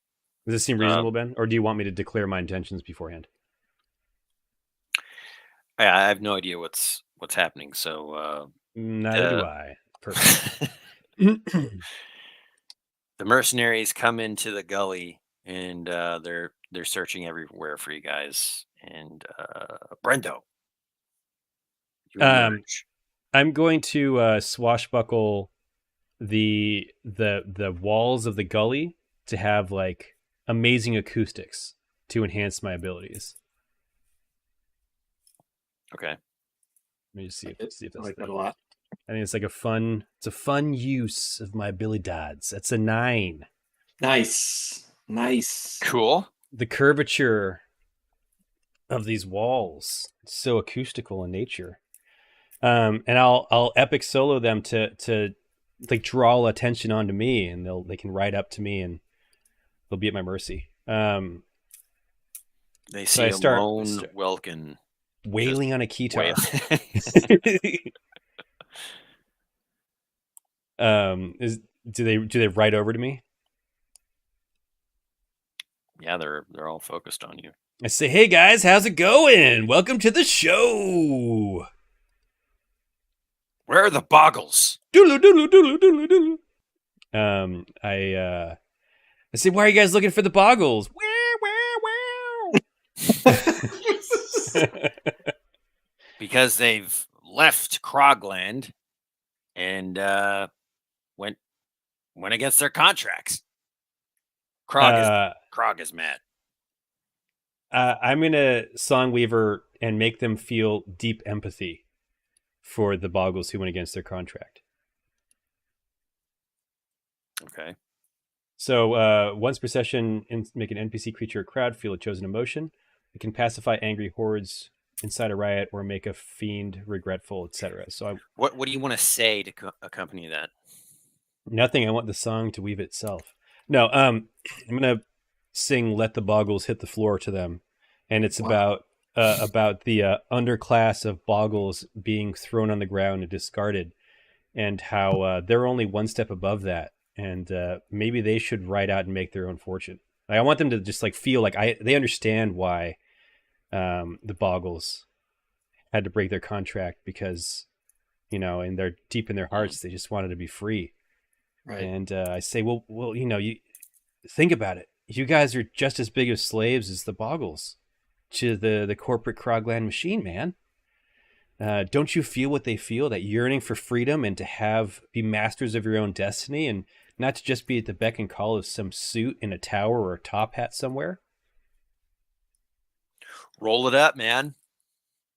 Does this seem reasonable, Ben? Or do you want me to declare my intentions beforehand? I have no idea what's happening, so neither do I. Perfect. The mercenaries come into the gully, and they're searching everywhere for you guys. And Brendo, you emerge. I'm going to swashbuckle the walls of the gully to have like amazing acoustics to enhance my abilities. Okay. Let me just see if that's I like that a lot. I think it's like a fun use of my abilities. That's a 9. Nice. Cool. The curvature of these walls, it's so acoustical in nature. And I'll epic solo them to like draw attention onto me, and they can ride up to me and they'll be at my mercy. They see a lone Welkin wailing on a keytar. Do they ride over to me? Yeah, they're all focused on you. I say, "Hey guys, how's it going? Welcome to the show. Where are the boggles?" Doodle doodle doodle doodle doodle. I say, "Why are you guys looking for the boggles?" Because they've left Krogland and went against their contracts. Krog is mad. I'm gonna Songweaver and make them feel deep empathy for the boggles who went against their contract. Okay. So once per session, make an NPC creature or crowd feel a chosen emotion. It can pacify angry hordes, incite a riot, or make a fiend regretful, etc. So what do you want to say to accompany that? Nothing. I want the song to weave itself. No, I'm gonna sing "Let the Boggles Hit the Floor" to them, and it's about the underclass of boggles being thrown on the ground and discarded, and how they're only one step above that, and maybe they should ride out and make their own fortune. Like, I want them to just like feel like they understand why the boggles had to break their contract, because and they're deep in their hearts they just wanted to be free. Right. And I say, well, you think about it. You guys are just as big of slaves as the boggles to the corporate Krogland machine, man. Don't you feel what they feel? That yearning for freedom and to be masters of your own destiny, and not to just be at the beck and call of some suit in a tower or a top hat somewhere. Roll it up, man.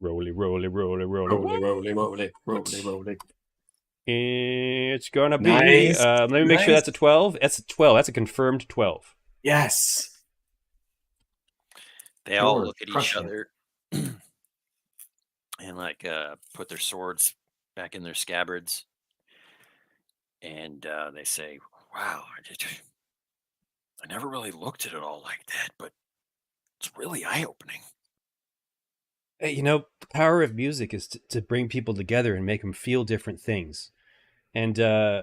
Roly, roly, roly, roly, roly, roly, roly, roly, roly. It's gonna be. Nice. Let me make sure that's a 12. That's a 12. That's a confirmed 12. Yes. They all look at each Crushing it. other and like put their swords back in their scabbards, and they say, "Wow, I never really looked at it all like that, but it's really eye-opening." Hey, the power of music is to bring people together and make them feel different things. And I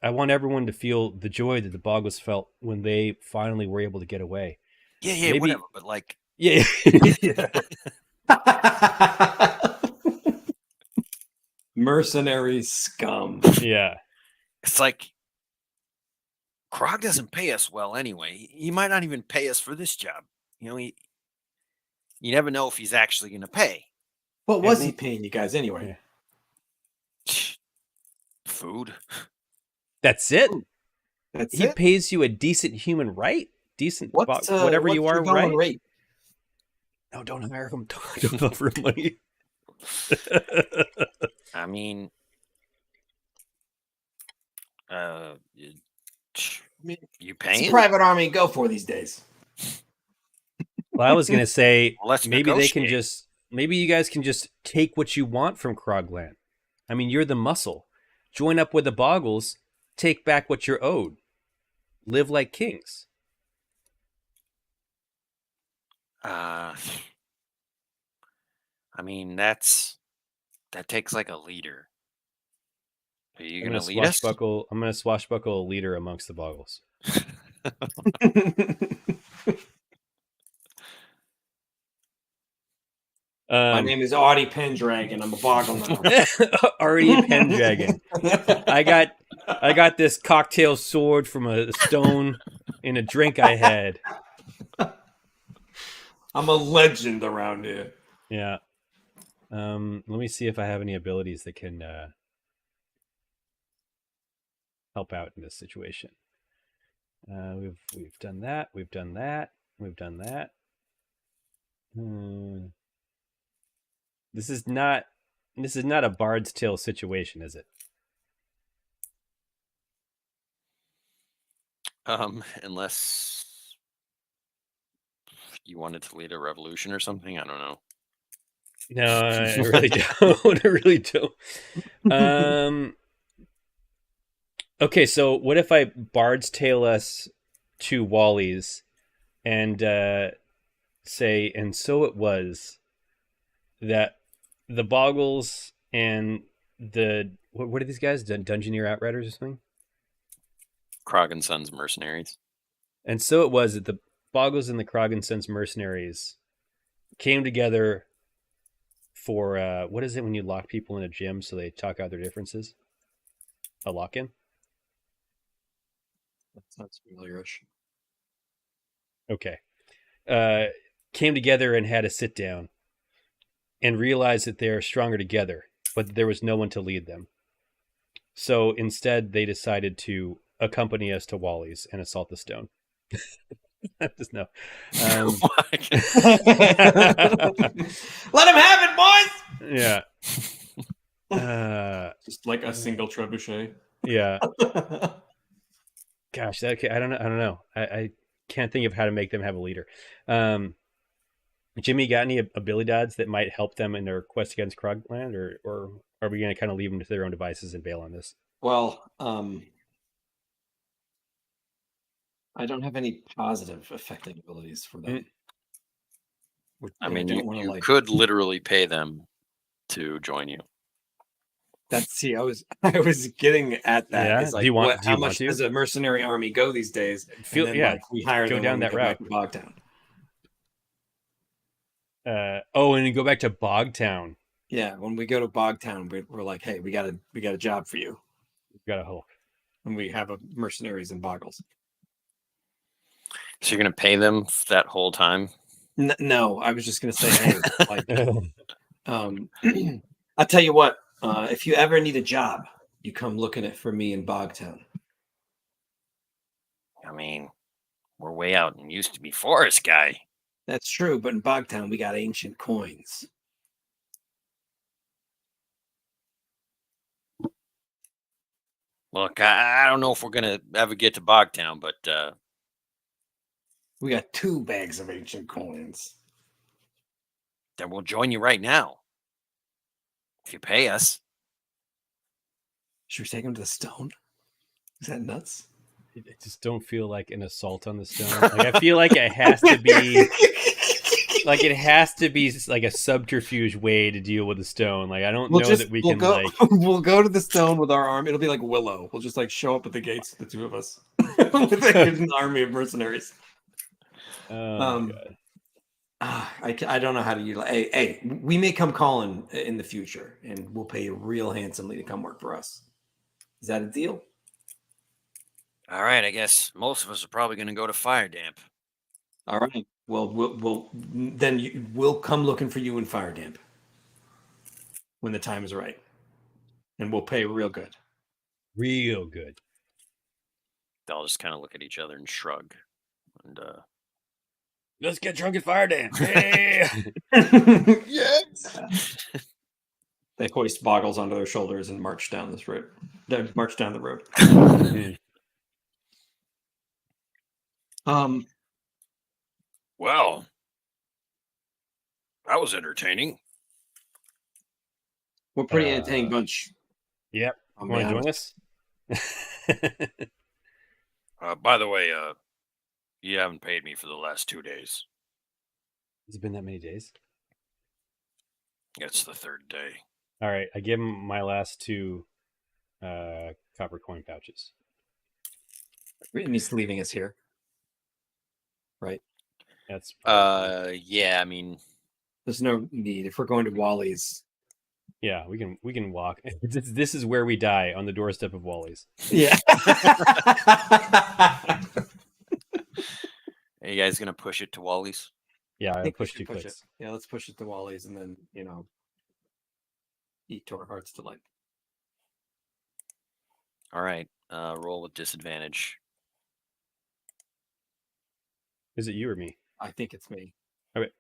want everyone to feel the joy that the Boggles felt when they finally were able to get away. Yeah, whatever. But like, yeah. Mercenary scum. Yeah. It's like Krog doesn't pay us well anyway. He might not even pay us for this job. You never know if he's actually going to pay. What was he paying you guys anyway? Food. That's it. That's he it? pays you a decent human right, decent whatever you are, your right? Rate? No, don't hire him. Don't offer him money. I mean, you paying? It's a private army go for these days. Well, I was gonna say maybe negotiate. maybe you guys can just take what you want from Krogland. I mean, you're the muscle. Join up with the Boggles. Take back what you're owed. Live like kings. I mean, that takes like a leader. Are you going to lead us? I'm going to swashbuckle a leader amongst the Boggles. My name is Artie Pendragon. I'm a Boggle now. Artie Pendragon. I got this cocktail sword from a stone in a drink I had. I'm a legend around here. Yeah. Let me see if I have any abilities that can help out in this situation. We've done that. We've done that. We've done that. This is not a Bard's Tale situation, is it? Unless you wanted to lead a revolution or something, I don't know. No, I really don't. I really don't. Okay, so what if I Bard's Tale us to Wally's and say, and so it was that the Boggles and the what are these guys? Dungeoneer Outriders or something? Krog and Sons mercenaries. And so it was that the Boggles and the Krog and Sons mercenaries came together for what is it when you lock people in a gym so they talk out their differences? A lock-in? That sounds familiar-ish. Okay. Came together and had a sit down and realized that they're stronger together, but there was no one to lead them. So instead, they decided to accompany us to Wally's and assault the stone. Just no. Let him have it, boys. Yeah. Just like a single trebuchet. Yeah. Gosh, I don't know. I can't think of how to make them have a leader. Jimmy, got any ability dods that might help them in their quest against Krogland, or are we going to kind of leave them to their own devices and bail on this? Well, I don't have any positive affecting abilities for them. I mean, you could literally pay them to join you. I was getting at that. Yeah. It's like, how much does a mercenary army go these days? We hire them down that route. Bogtown. And you go back to Bogtown. Yeah, when we go to Bogtown, we're like, hey, we got a job for you. We've got a Hulk. And we have a mercenaries and Boggles. So you're going to pay them that whole time? No, I was just going to say, hey, I'll tell you what, if you ever need a job, you come looking for me in Bogtown. I mean, we're way out and used to be forest guy. That's true, but in Bogtown, we got ancient coins. Look, I don't know if we're gonna ever get to Bogtown, but We got 2 bags of ancient coins. then we'll join you right now if you pay us. Should we take him to the stone? Is that nuts? I just don't feel like an assault on the stone. Like I feel like it has to be like a subterfuge way to deal with the stone. Like I don't know that we can go, like we'll go to the stone with our arm. It'll be like Willow. We'll just like show up at the gates, the 2 of us, with a hidden army of mercenaries. oh my god. I don't know how to utilize. Hey, we may come calling in the future, and we'll pay you real handsomely to come work for us. Is that a deal? All right, I guess most of us are probably gonna go to Fire Damp. All right. Well, we'll come looking for you in Fire Damp when the time is right, and we'll pay real good. Real good. They'll just kind of look at each other and shrug. And Let's get drunk at Fire Dance. Hey! Yes. They hoist boggles onto their shoulders and march down this road. March down the road. Well, that was entertaining. We're a pretty entertaining bunch. Yep. I'll Want be to join honest. us? By the way, you haven't paid me for the last 2 days. Has it been that many days? It's the 3rd day. All right, I give him my last 2 copper coin pouches. And he's leaving us here, right? That's yeah. I mean, there's no need if we're going to Wally's. Yeah, we can walk. This is where we die, on the doorstep of Wally's. Yeah. Are you guys gonna push it to Wally's? Yeah, I think we push should 2 push clicks. it. Yeah, let's push it to Wally's and then eat to our heart's delight. All right. Roll with disadvantage. Is it you or me? I think it's me. Okay.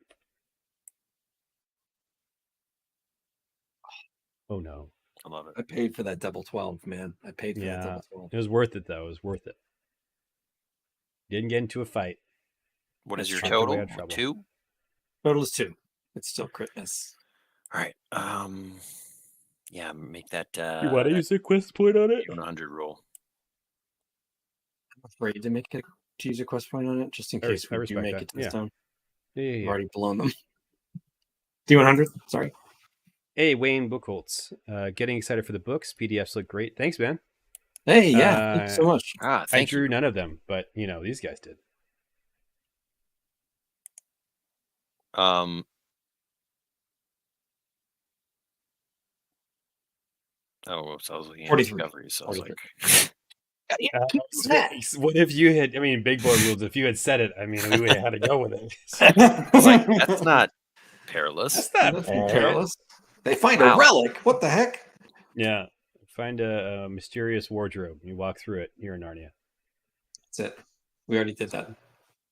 Oh no. I love it. I paid for that double 12, man. I paid for that double 12. It was worth it though. It was worth it. Didn't get into a fight. What is your Shrunk away total? out of trouble. 2? Total is 2. It's still critness. All right. Yeah, make that You want to use a quest point on it? 100 roll. I'm afraid to use a quest point on it, just in case we do make it to the stone. Yeah. I've already blown them. D100? Sorry. Hey, Wayne Buchholz. Getting excited for the books. PDFs look great. Thanks, man. Hey, yeah. Thanks so much. I drew none of them, but these guys did. Oh, whoops, I was looking at 43. discoveries. I was 43. like, what if you had? I mean, big boy rules. If you had said it, I mean, we would have had to go with it. like, that's not perilous. That's not perilous. They find a relic. What the heck? Yeah, find a mysterious wardrobe. You walk through it. You're in Narnia. That's it. We already did that.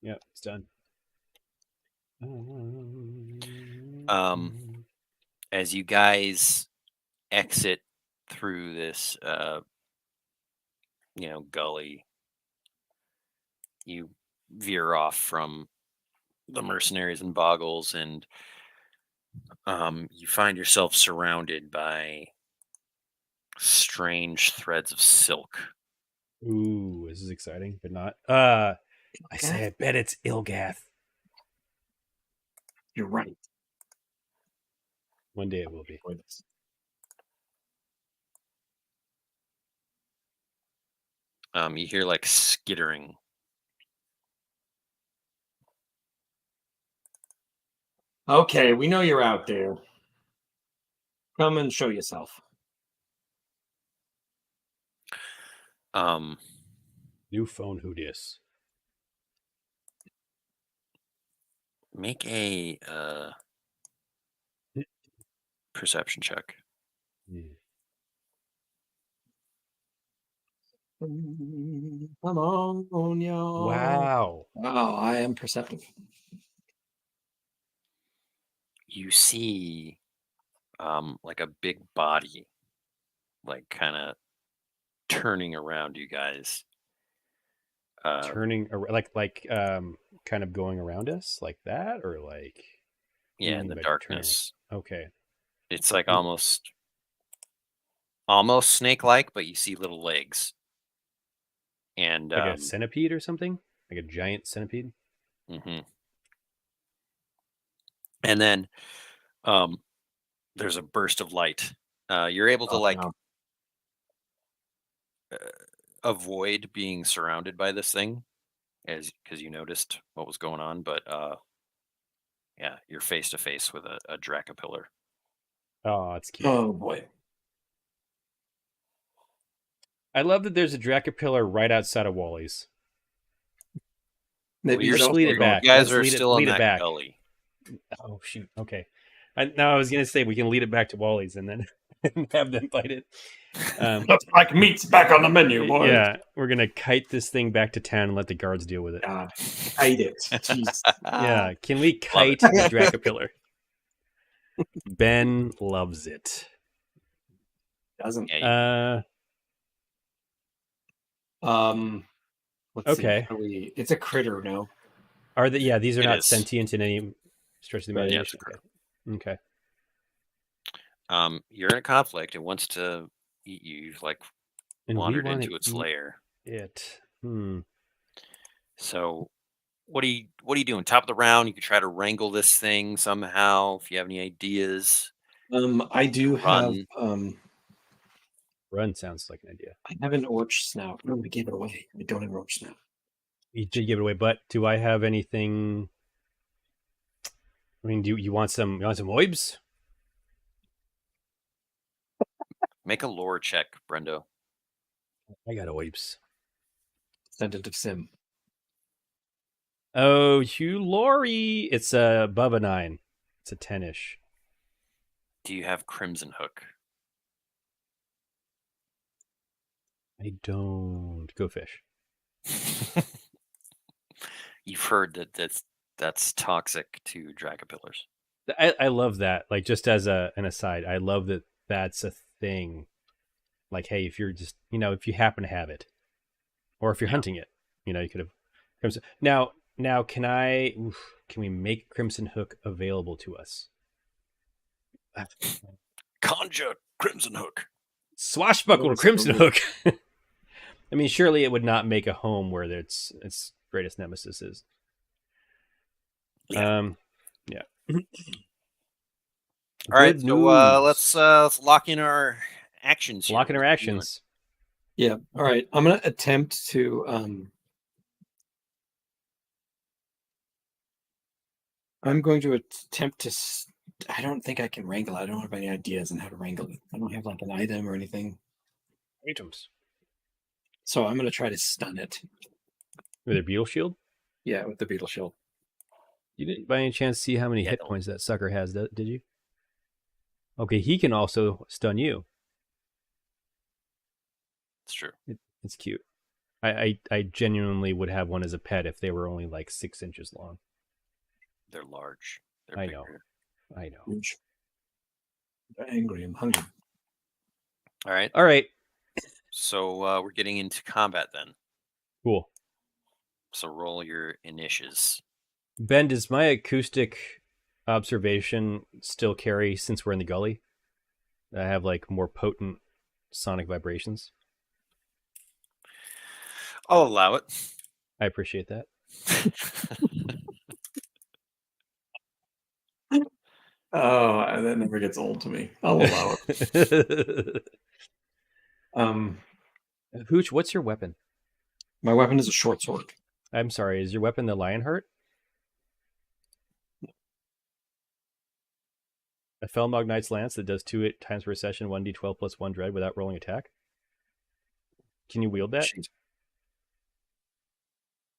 Yep, it's done. As you guys exit through this gully, you veer off from the mercenaries and boggles, and you find yourself surrounded by strange threads of silk. Ooh, this is exciting, but not. I say, I bet it's Ilgath. You're right. One day it will be. You hear like skittering. Okay, we know you're out there. Come and show yourself. New phone, who dis? Make a perception check. Come on, y'all. Wow. Wow, I am perceptive. You see like a big body, like kind of turning around you guys. Turning kind of going around us like that, or like Yeah, in the darkness. Okay. It's like almost snake-like, but you see little legs. And like a centipede or something? Like a giant centipede? Mm-hmm. And then there's a burst of light. You're able to avoid being surrounded by this thing, because you noticed what was going on. But yeah, you're face to face with a Dracopillar. Oh, it's cute. Oh boy. I love that there's a Dracopillar right outside of Wally's. Maybe Well, let's lead it back. You guys let's are lead still it, in lead that it back. gully. Oh shoot. Okay. Now I was gonna say we can lead it back to Wally's and then have them fight it. Looks like meat's back on the menu, boys. Yeah, we're gonna kite this thing back to town and let the guards deal with it. Kite it. Jeez. Yeah, can we kite the Dracopillar? Ben loves it. Doesn't. Let's okay. See. It's a critter, no? These are not sentient in any stretch of the imagination. Okay. You're in a conflict. It wants to eat you. You've wandered into its lair. So what are you doing? Top of the round, you could try to wrangle this thing somehow if you have any ideas. I do have Run sounds like an idea. I have an orch snout. No, I gave it away. I don't have an orch snout. You did give it away, but do I have anything? I mean, do you want some oibs? Make a lore check, Brendo. I got oibs. Descendant of Sim. Oh, Hugh Laurie. It's above a 9. It's a 10-ish. Do you have Crimson Hook? I don't. Go fish. You've heard that's toxic to Dracopillars. I love that. Like, just as an aside, I love that that's a thing. Like, hey, if you're just, if you happen to have it, or if you're hunting it, you could have Crimson. Now, can we make Crimson Hook available to us? Conjure Crimson Hook. Swashbuckle Crimson Hook. I mean, surely it would not make a home where its greatest nemesis is. Yeah. Yeah. All right, so let's lock in our actions. Lock in our actions. Yeah. All right. I'm gonna attempt to. I'm going to attempt to. I don't think I can wrangle it. I don't have any ideas on how to wrangle it. I don't have like an item or anything. Items. So I'm going to try to stun it. With a beetle shield? Yeah, with the beetle shield. You didn't by any chance see how many hit points that sucker has, did you? Okay, he can also stun you. It's true. It's cute. I genuinely would have one as a pet if they were only like 6 inches long. They're large. They're I bigger. know. I'm angry. I'm hungry. All right. So we're getting into combat then. Cool. So roll your initiatives. Ben, does my acoustic observation still carry since we're in the gully? I have like more potent sonic vibrations. I'll allow it. I appreciate that. Oh, that never gets old to me. I'll allow it. Hooch, what's your weapon? My weapon is a short sword. I'm sorry, is your weapon the Lionheart? A Felmog Knight's Lance that does 2 times per session, 1d12 plus 1 dread without rolling attack? Can you wield that? Jeez.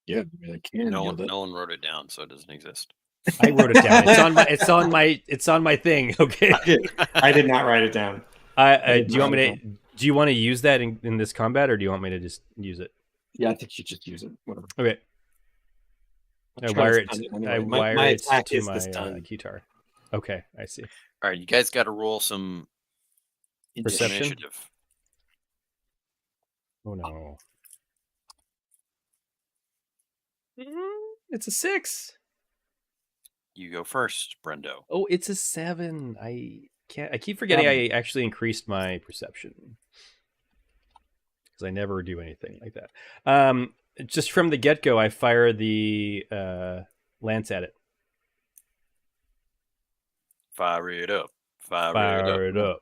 Yeah, I can. No one wrote it down, so it doesn't exist. I wrote it down. It's on my thing. Okay. I did not write it down. Do you want to use that in this combat, or do you want me to just use it? Yeah, I think you just use it. Whatever. Okay. I wire it to my guitar. Okay, I see. All right, you guys got to roll some perception. Initiative. Oh no. It's a 6. You go first, Brendo. Oh, it's a 7. I keep forgetting I actually increased my perception. Because I never do anything like that. Just from the get-go, I fire the lance at it. Fire it up. Fire it up.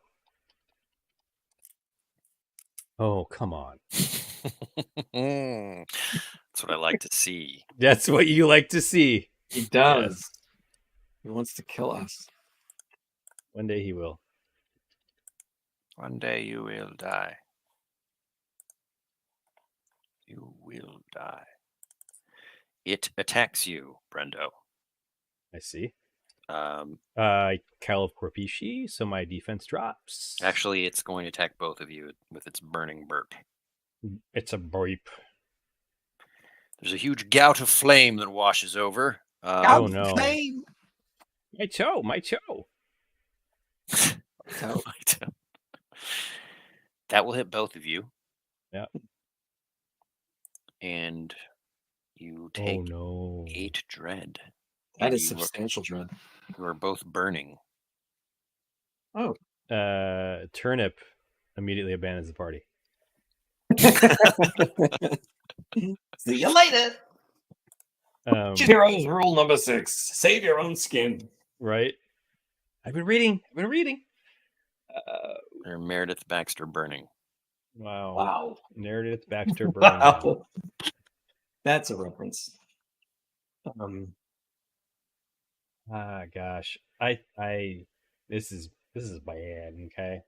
Oh, come on. That's what I like to see. That's what you like to see. He does. Yes. He wants to kill us. One day he will. One day you will die. You will die. It attacks you, Brendo. I see. Um, Cal of Corpici, so my defense drops. Actually, it's going to attack both of you with its burning burp. It's a burp. There's a huge gout of flame that washes over. Oh no! Flame. My toe! My toe! That will hit both of you. Yeah. And you take 8 dread. That is substantial dread. You are both burning. Oh. Turnip immediately abandons the party. See you later. Heroes rule number 6: save your own skin. Right. I've been reading. Meredith Baxter burning. Wow. Meredith Baxter burning. Wow. That's a reference. Gosh. This is bad. Okay.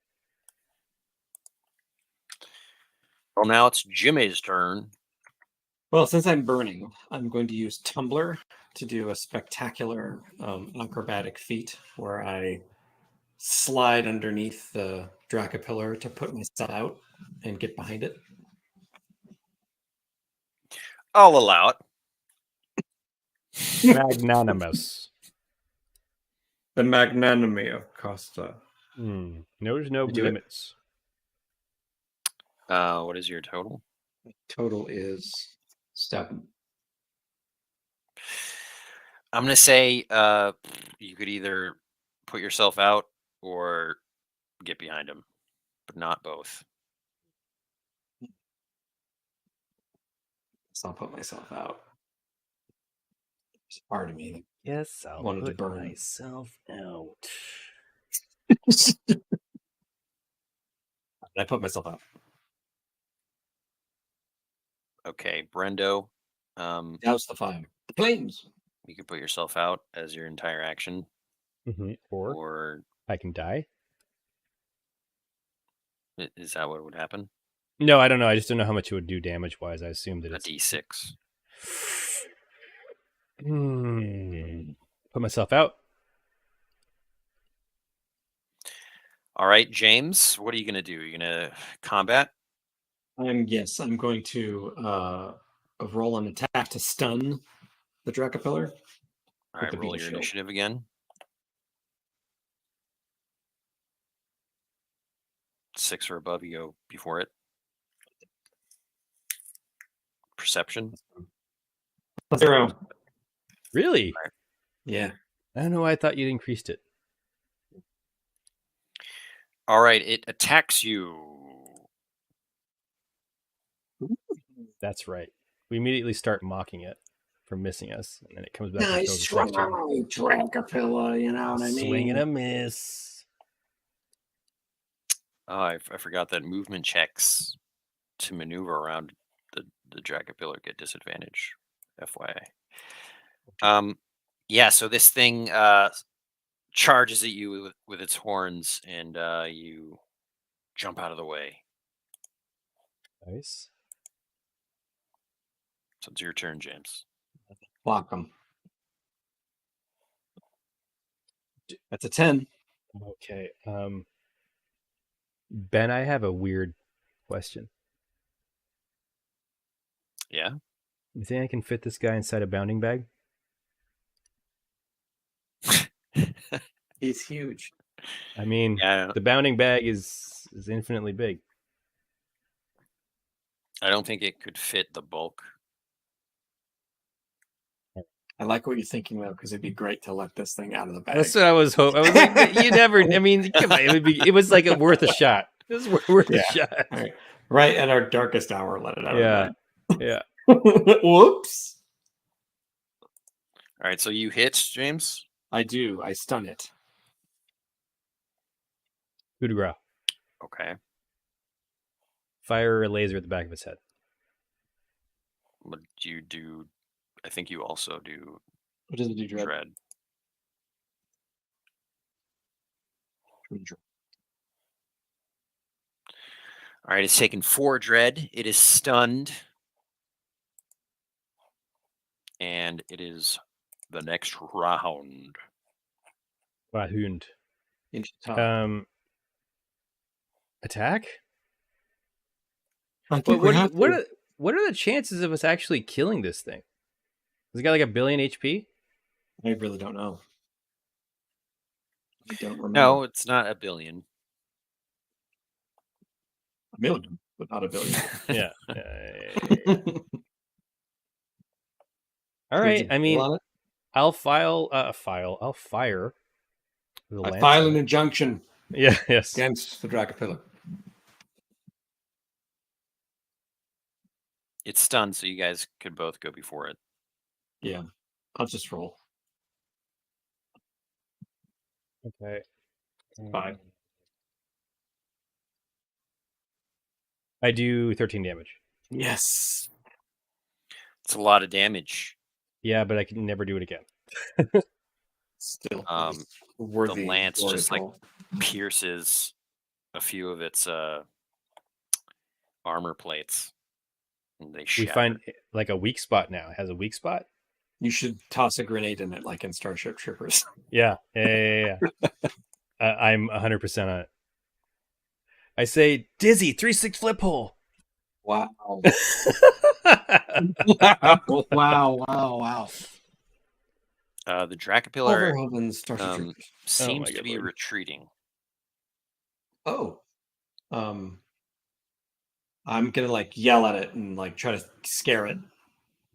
Well, now it's Jimmy's turn. Well, since I'm burning, I'm going to use Tumbler to do a spectacular acrobatic feat where I slide underneath the Dracopillar to put myself out and get behind it. I'll allow it. Magnanimous. The magnanimity of Costa. There's no limits. What is your total? Total is 7. I'm going to say you could either put yourself out or get behind him, but not both. So I'll put myself out. It's part of me. Yes, I'll wanted put to burn myself out. I put myself out. Okay, Brendo. Douse the fire. The flames. You could put yourself out as your entire action. Mm-hmm. Or I can die. Is that what would happen? No, I don't know. I just don't know how much it would do damage-wise. I assume that it's a D6. Put myself out. All right, James, what are you going to do? Are you going to combat? Yes, I'm going to roll an attack to stun the Dracopillar. All right, roll your initiative again. 6 or above, you go before it. Perception. 0. Really? Right. Yeah. I don't know why I thought you'd increased it. All right, it attacks you. That's right. We immediately start mocking it for missing us, and then it comes back. Nice try, Dracopillar. You know what I mean? Swing and a miss. Oh, I forgot that movement checks to maneuver around the Dracopillar get disadvantage. FYI. Yeah, so this thing charges at you with its horns, and you jump out of the way. Nice. So it's your turn, James. Block them. That's a 10. Okay. Ben, I have a weird question. Yeah? You think I can fit this guy inside a bounding bag? He's huge. I mean, the bounding bag is infinitely big. I don't think it could fit the bulk. I like what you're thinking though, because it'd be great to let this thing out of the bag. That's what I was hoping. I was like, but you never. I mean, come on. It was like worth a shot. It was worth a shot. Right at our darkest hour, let it out of the bag. Yeah. Whoops. All right, so you hit, James? I do. I stun it. Coup de grace. Okay. Fire a laser at the back of his head. What do you do? I think you also do What does it do, dread. All right, it's taken 4 dread. It is stunned. And it is the next round. Round. Into top. Attack? I think what are the chances of us actually killing this thing? Has it got like 1 billion HP? I really don't know. I don't remember. No, it's not 1 billion. 1 million, but not 1 billion. Yeah. All right. I mean, I'll file. I'll fire. I file an injunction. Yeah. Yes. Against the Dracopilla. It's stunned, so you guys could both go before it. Yeah. I'll just roll. Okay. 5. I do 13 damage. Yes. It's a lot of damage. Yeah, but I can never do it again. Still, the lance just like pierces a few of its armor plates, and they shatter. We find like a weak spot now. It has a weak spot. You should toss a grenade in it, like in Starship Troopers. Yeah. I'm 100% on it. I say, Dizzy, 3-6 flip hole. Wow. Wow. The Dracopilla seems to be retreating. Oh. I'm gonna like yell at it and like try to scare it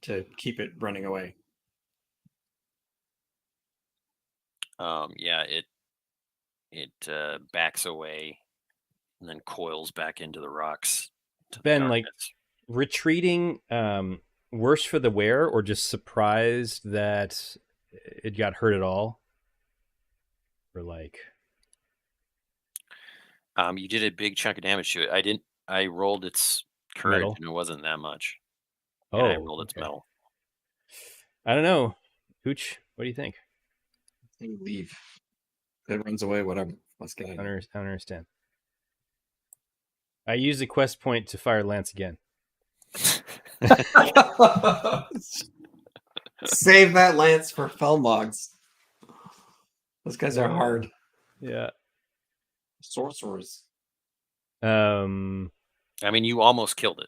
to keep it running away. Yeah, it backs away and then coils back into the rocks. Ben, like retreating, worse for the wearer, or just surprised that it got hurt at all, or like, you did a big chunk of damage to it. I rolled its courage, metal? and it wasn't that much. Oh, and I rolled its metal. I don't know, Hooch. What do you think? I think leave. If it runs away, whatever. Let's get it. I don't understand. I use a quest point to fire Lance again. Save that Lance for Felmogs. Those guys are hard. Yeah. Sorcerers. I mean, you almost killed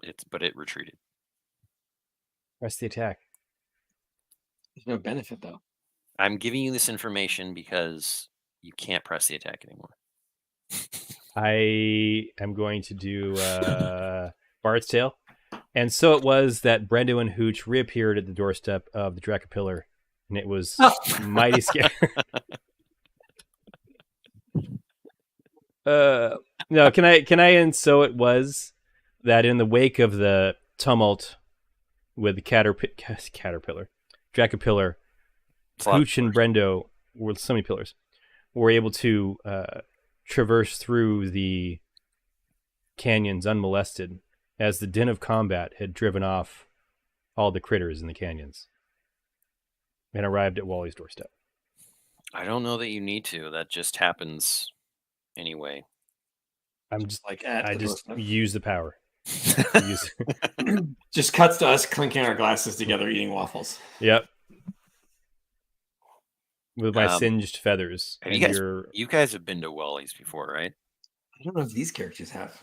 it. But it retreated. Press the attack. There's no benefit though. I'm giving you this information because you can't press the attack anymore. I am going to do Bard's Tale. And so it was that Brendo and Hooch reappeared at the doorstep of the Dracopillar, and it was mighty scary. No, can I? And so it was that in the wake of the tumult with the caterpillar, Dracopillar, Hooch and Brendo were so many pillars, were able to traverse through the canyons unmolested, as the din of combat had driven off all the critters in the canyons and arrived at Wally's doorstep. I don't know that you need to. That just happens anyway. I'm just like, I just use the power. Just cuts to us clinking our glasses together, eating waffles. Yep. With my singed feathers. You guys have been to Wally's before, right? I don't know if these characters have.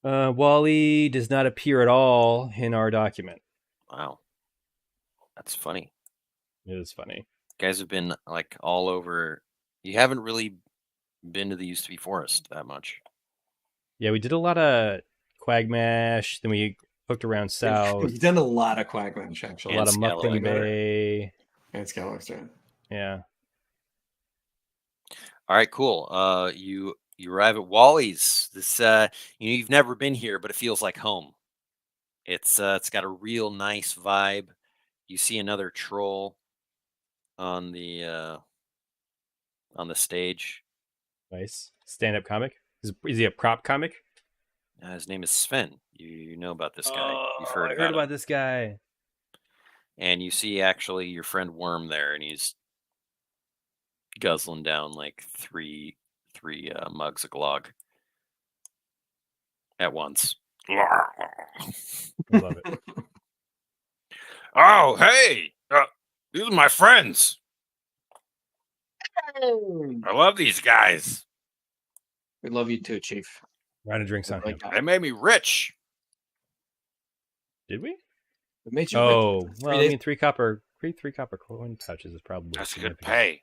Wally does not appear at all in our document. Wow. That's funny. It is funny. You guys have been like all over. You haven't really been to the Used to Be Forest that much. Yeah, we did a lot of Quagmash. Then we hooked around south. We've done a lot of Quagmash, actually. A lot of Scallywag. Muckling Bay. And Scalexter. Yeah. All right, cool. You arrive at Wally's. This you've never been here, but it feels like home. It's got a real nice vibe. You see another troll on the stage. Nice. Stand-up comic. Is he a prop comic? His name is Sven. You know about this guy. You've Oh, heard I about heard him. about this guy. And you see actually your friend Worm there, and he's guzzling down like three mugs of glog at once. I love it. Oh, hey! These are my friends. I love these guys. We love you too, Chief. Round of drinks on him. They made me rich. Did we? We made you Oh, rich. well, I mean, three copper coin pouches is probably That's good significant. pay.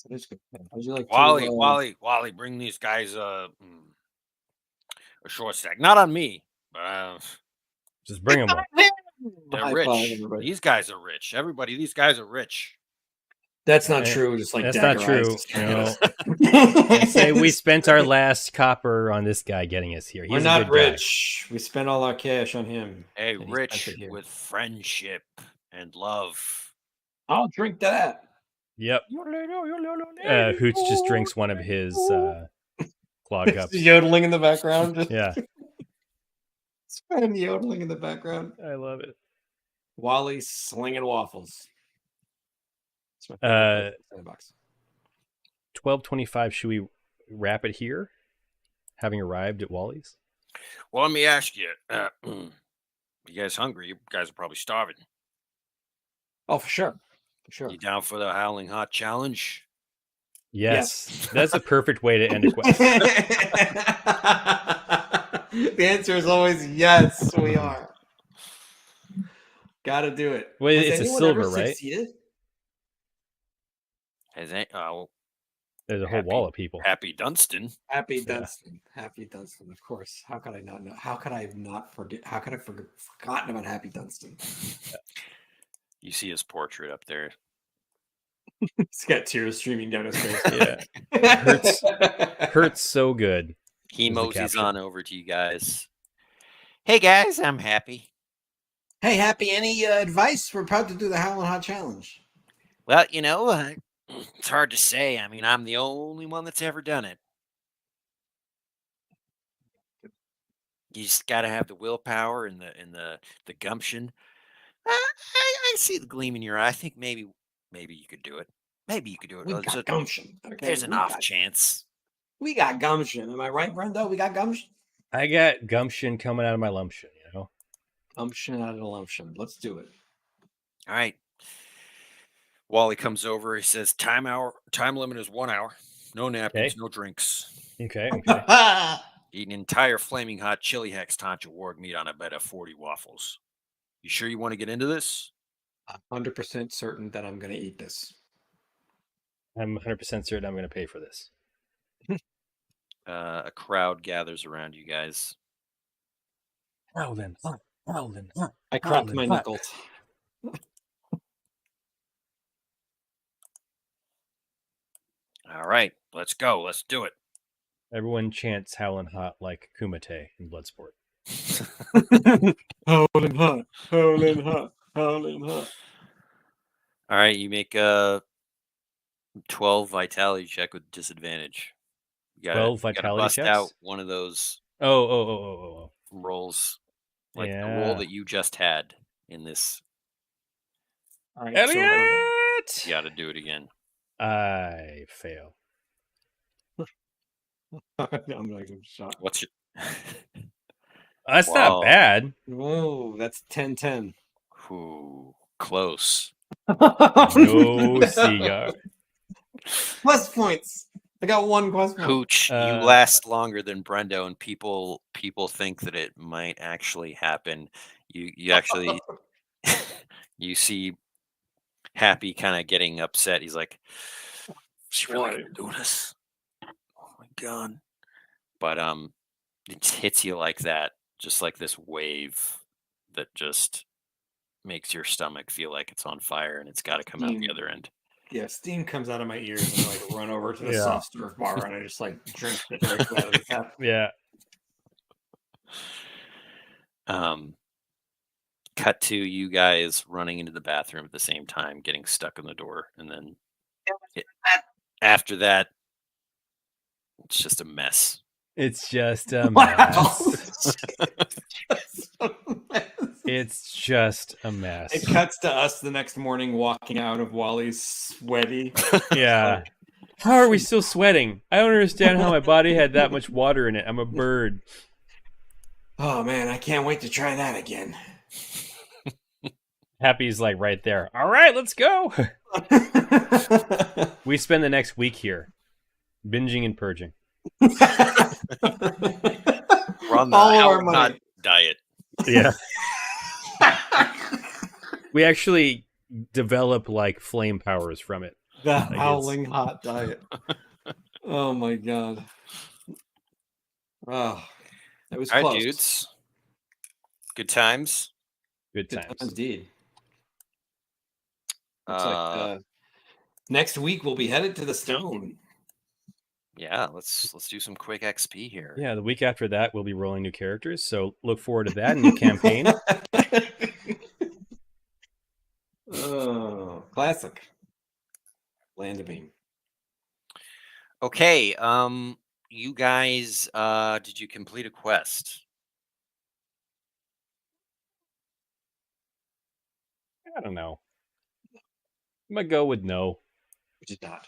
That is good. How'd you like Wally, bring these guys a short stack. Not on me, but Just bring them one. they're High rich. five, everybody. These guys are rich. Everybody, these guys are rich. That's not true. Just like That's not Dagger true. Eyes. I say we spent our last copper on this guy getting us here. He's We're a not good guy. rich. We spent all our cash on him. Hey, and he rich spent it here. with friendship and love. I'll drink to that. Yep. Hoots just drinks one of his clog cups. Yodeling in the background. Just Yeah, Sven yodeling in the background. I love it. Wally slinging waffles. That's my favorite box. 12:25. Should we wrap it here? Having arrived at Wally's. Well, let me ask you. You guys hungry? You guys are probably starving. Oh, for sure. For sure. You down for the Howling Hot Challenge? Yes. That's a perfect way to end a quest. The answer is always yes, we are. Gotta do it. Well, Has it's a anyone silver, ever right? Succeeded? There's a whole wall of people. Happy Dunstan. Happy Dunstan. Happy Dunstan, of course. How could I not know? How could I have not forget? How could I have forgotten about Happy Dunstan? You see his portrait up there. He's got tears streaming down his face. Yeah. Hurts so good. He is the moseys caption. on over to you guys. Hey guys, I'm happy. Hey, Happy, any advice? We're about to do the Howlin' Hot Challenge. Well, it's hard to say. I mean, I'm the only one that's ever done it. You just got to have the willpower and the gumption. I see the gleam in your eye. I think maybe you could do it. Maybe you could do it. We got gumption. Okay? There's an off chance. We got gumption. Am I right, Brendo? We got gumption. I got gumption coming out of my lumption, Gumption out of the lumption. Let's do it. All right. Wally comes over. He says, time limit is 1 hour. No napkins, no drinks. Okay. Eat an entire flaming hot chili hex tancha warg meat on a bed of 40 waffles. You sure you want to get into this? I'm 100% certain that I'm going to eat this. I'm 100% certain I'm going to pay for this. A crowd gathers around you guys. Howlin'. I cracked my knuckles. All right, let's go. Let's do it. Everyone chants Howlin' Hot like Kumite in Bloodsport. Howlin' hot, howlin' hot, howlin' hot. All right, you make a 12 vitality check with disadvantage. You 12 gotta vitality bust checks? out one of those Oh. rolls, like the Yeah. roll that you just had in this. All right, Elliot! You got to do it again. I fail. I'm like, I'm shocked. What's your? That's not bad. Whoa, that's 10-10. Ooh, close. No cigar. Plus points. I got one quest point. Hooch, you last longer than Brendo, and people think that it might actually happen. You actually you see Happy kind of getting upset. He's like, "She really gonna do this? Oh my god!" But it hits you like that, just like this wave that just makes your stomach feel like it's on fire and it's got to come out the Steam, other end. yeah, steam comes out of my ears, and I like run over to the Yeah. soft serve bar, and I just like drink it directly out of the tap. Yeah. Cut to you guys running into the bathroom at the same time, getting stuck in the door, and then it, after that, it's just a mess. It's just a Wow. mess. It's just a mess. It cuts to us the next morning walking out of Wally's sweaty. Yeah. How are we still sweating? I don't understand how my body had that much water in it. I'm a bird. Oh man, I can't wait to try that again. Happy's like right there. All right, let's go. We spend the next week here, binging and purging. We're on the All of our Howard money. Knot diet. Yeah. We actually develop like flame powers from it. The Like, howling hot diet. Oh my god. Oh, that was All right, close. dudes. Good times. Good Good times. times indeed. Looks like next week we'll be headed to the Stone. Yeah, let's do some quick XP here. Yeah, the week after that we'll be rolling new characters, so look forward to that new campaign. Oh, classic. Land of Beam. Okay, you guys, did you complete a quest? I don't know. I'm gonna go with no. Which is not.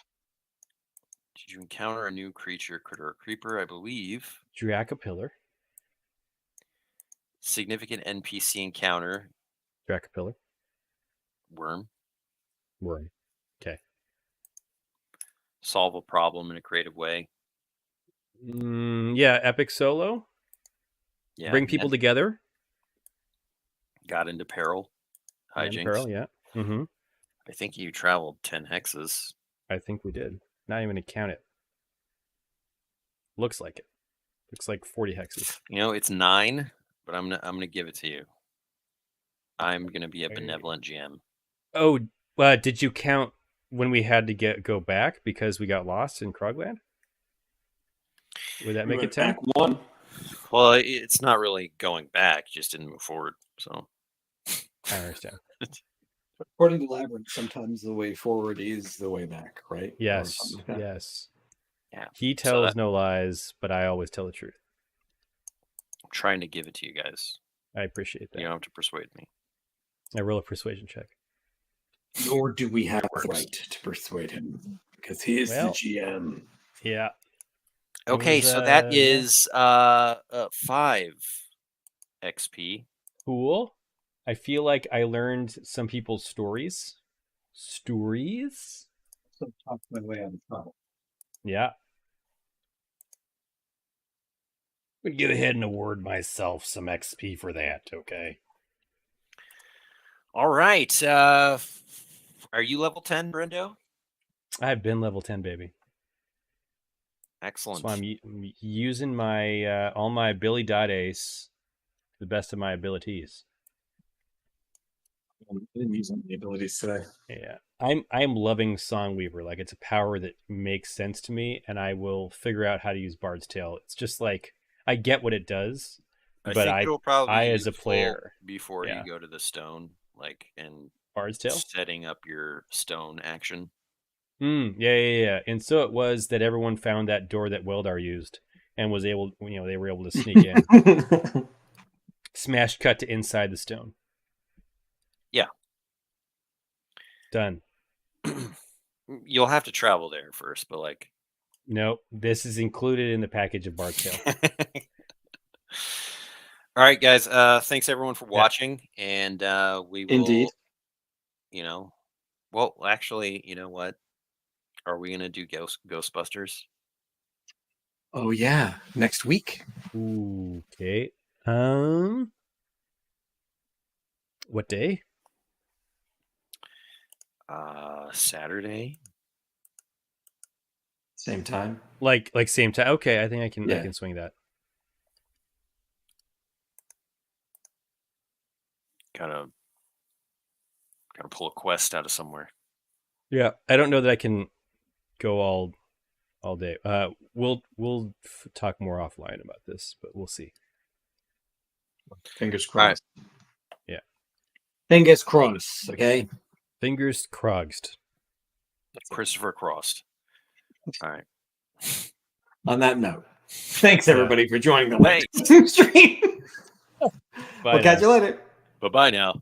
Did you encounter a new creature, critter or creeper? I believe. Dracopillar. Significant NPC encounter. Dracopillar. Worm. Worm. Okay. Solve a problem in a creative way. Yeah, epic solo. Yeah. Bring people together. Got into peril. Hijinks. Peril, yeah. Mm-hmm. I think you traveled 10 hexes. I think we did. Not even to count it. Looks like it. Looks like 40 hexes. You know, it's 9, but I'm gonna give it to you. I'm gonna be a benevolent GM. Oh, did you count when we had to go back because we got lost in Krogland? Would that make it 10? One. Well, it's not really going back; you just didn't move forward. So I understand. According to Labyrinth, sometimes the way forward is the way back, right? Yes. Like that. Yes. yeah, He tells no lies, but I always tell the truth. I'm trying to give it to you guys. I appreciate that. You don't have to persuade me. I roll a persuasion check. Nor do we have the right to persuade him because he is the GM. Yeah. Okay, so that is 5 XP. Cool. I feel like I learned some people's stories. Stories? So talk my way out of trouble. Yeah. I'm gonna go ahead and award myself some XP for that, okay? All right. Are you level 10, Brendo? I've been level 10, baby. Excellent. So I'm using my all my Billy Dot Ace to the best of my abilities. I didn't use any abilities today. Yeah. I'm loving Songweaver. Like, it's a power that makes sense to me, and I will figure out how to use Bard's Tale. It's just like I get what it does, I but think it'll probably be as a useful player before yeah. you go to the stone, like, and Bard's Tale setting up your stone action. Yeah. And so it was that everyone found that door that Weldar used and was able, they were able to sneak in. Smash cut to inside the stone. Yeah. Done. You'll have to travel there first, but like. Nope. This is included in the package of Bard's Tale. All right, guys. Thanks everyone for watching, and we will. Indeed. Well, actually, you know what? Are we gonna do Ghostbusters? Oh yeah, next week. Ooh, okay. What day? Saturday. Same time. Like same time. Okay, I think I can Yeah. swing that. Gotta pull a quest out of somewhere. Yeah, I don't know that I can go all day. We'll talk more offline about this, but we'll see. Fingers crossed. Right. Yeah. Fingers crossed. Okay. Fingers crossed. Christopher Crossed. All right. On that note, thanks everybody for joining the Thanks. stream. Bye We'll catch now. you later. Bye-bye now.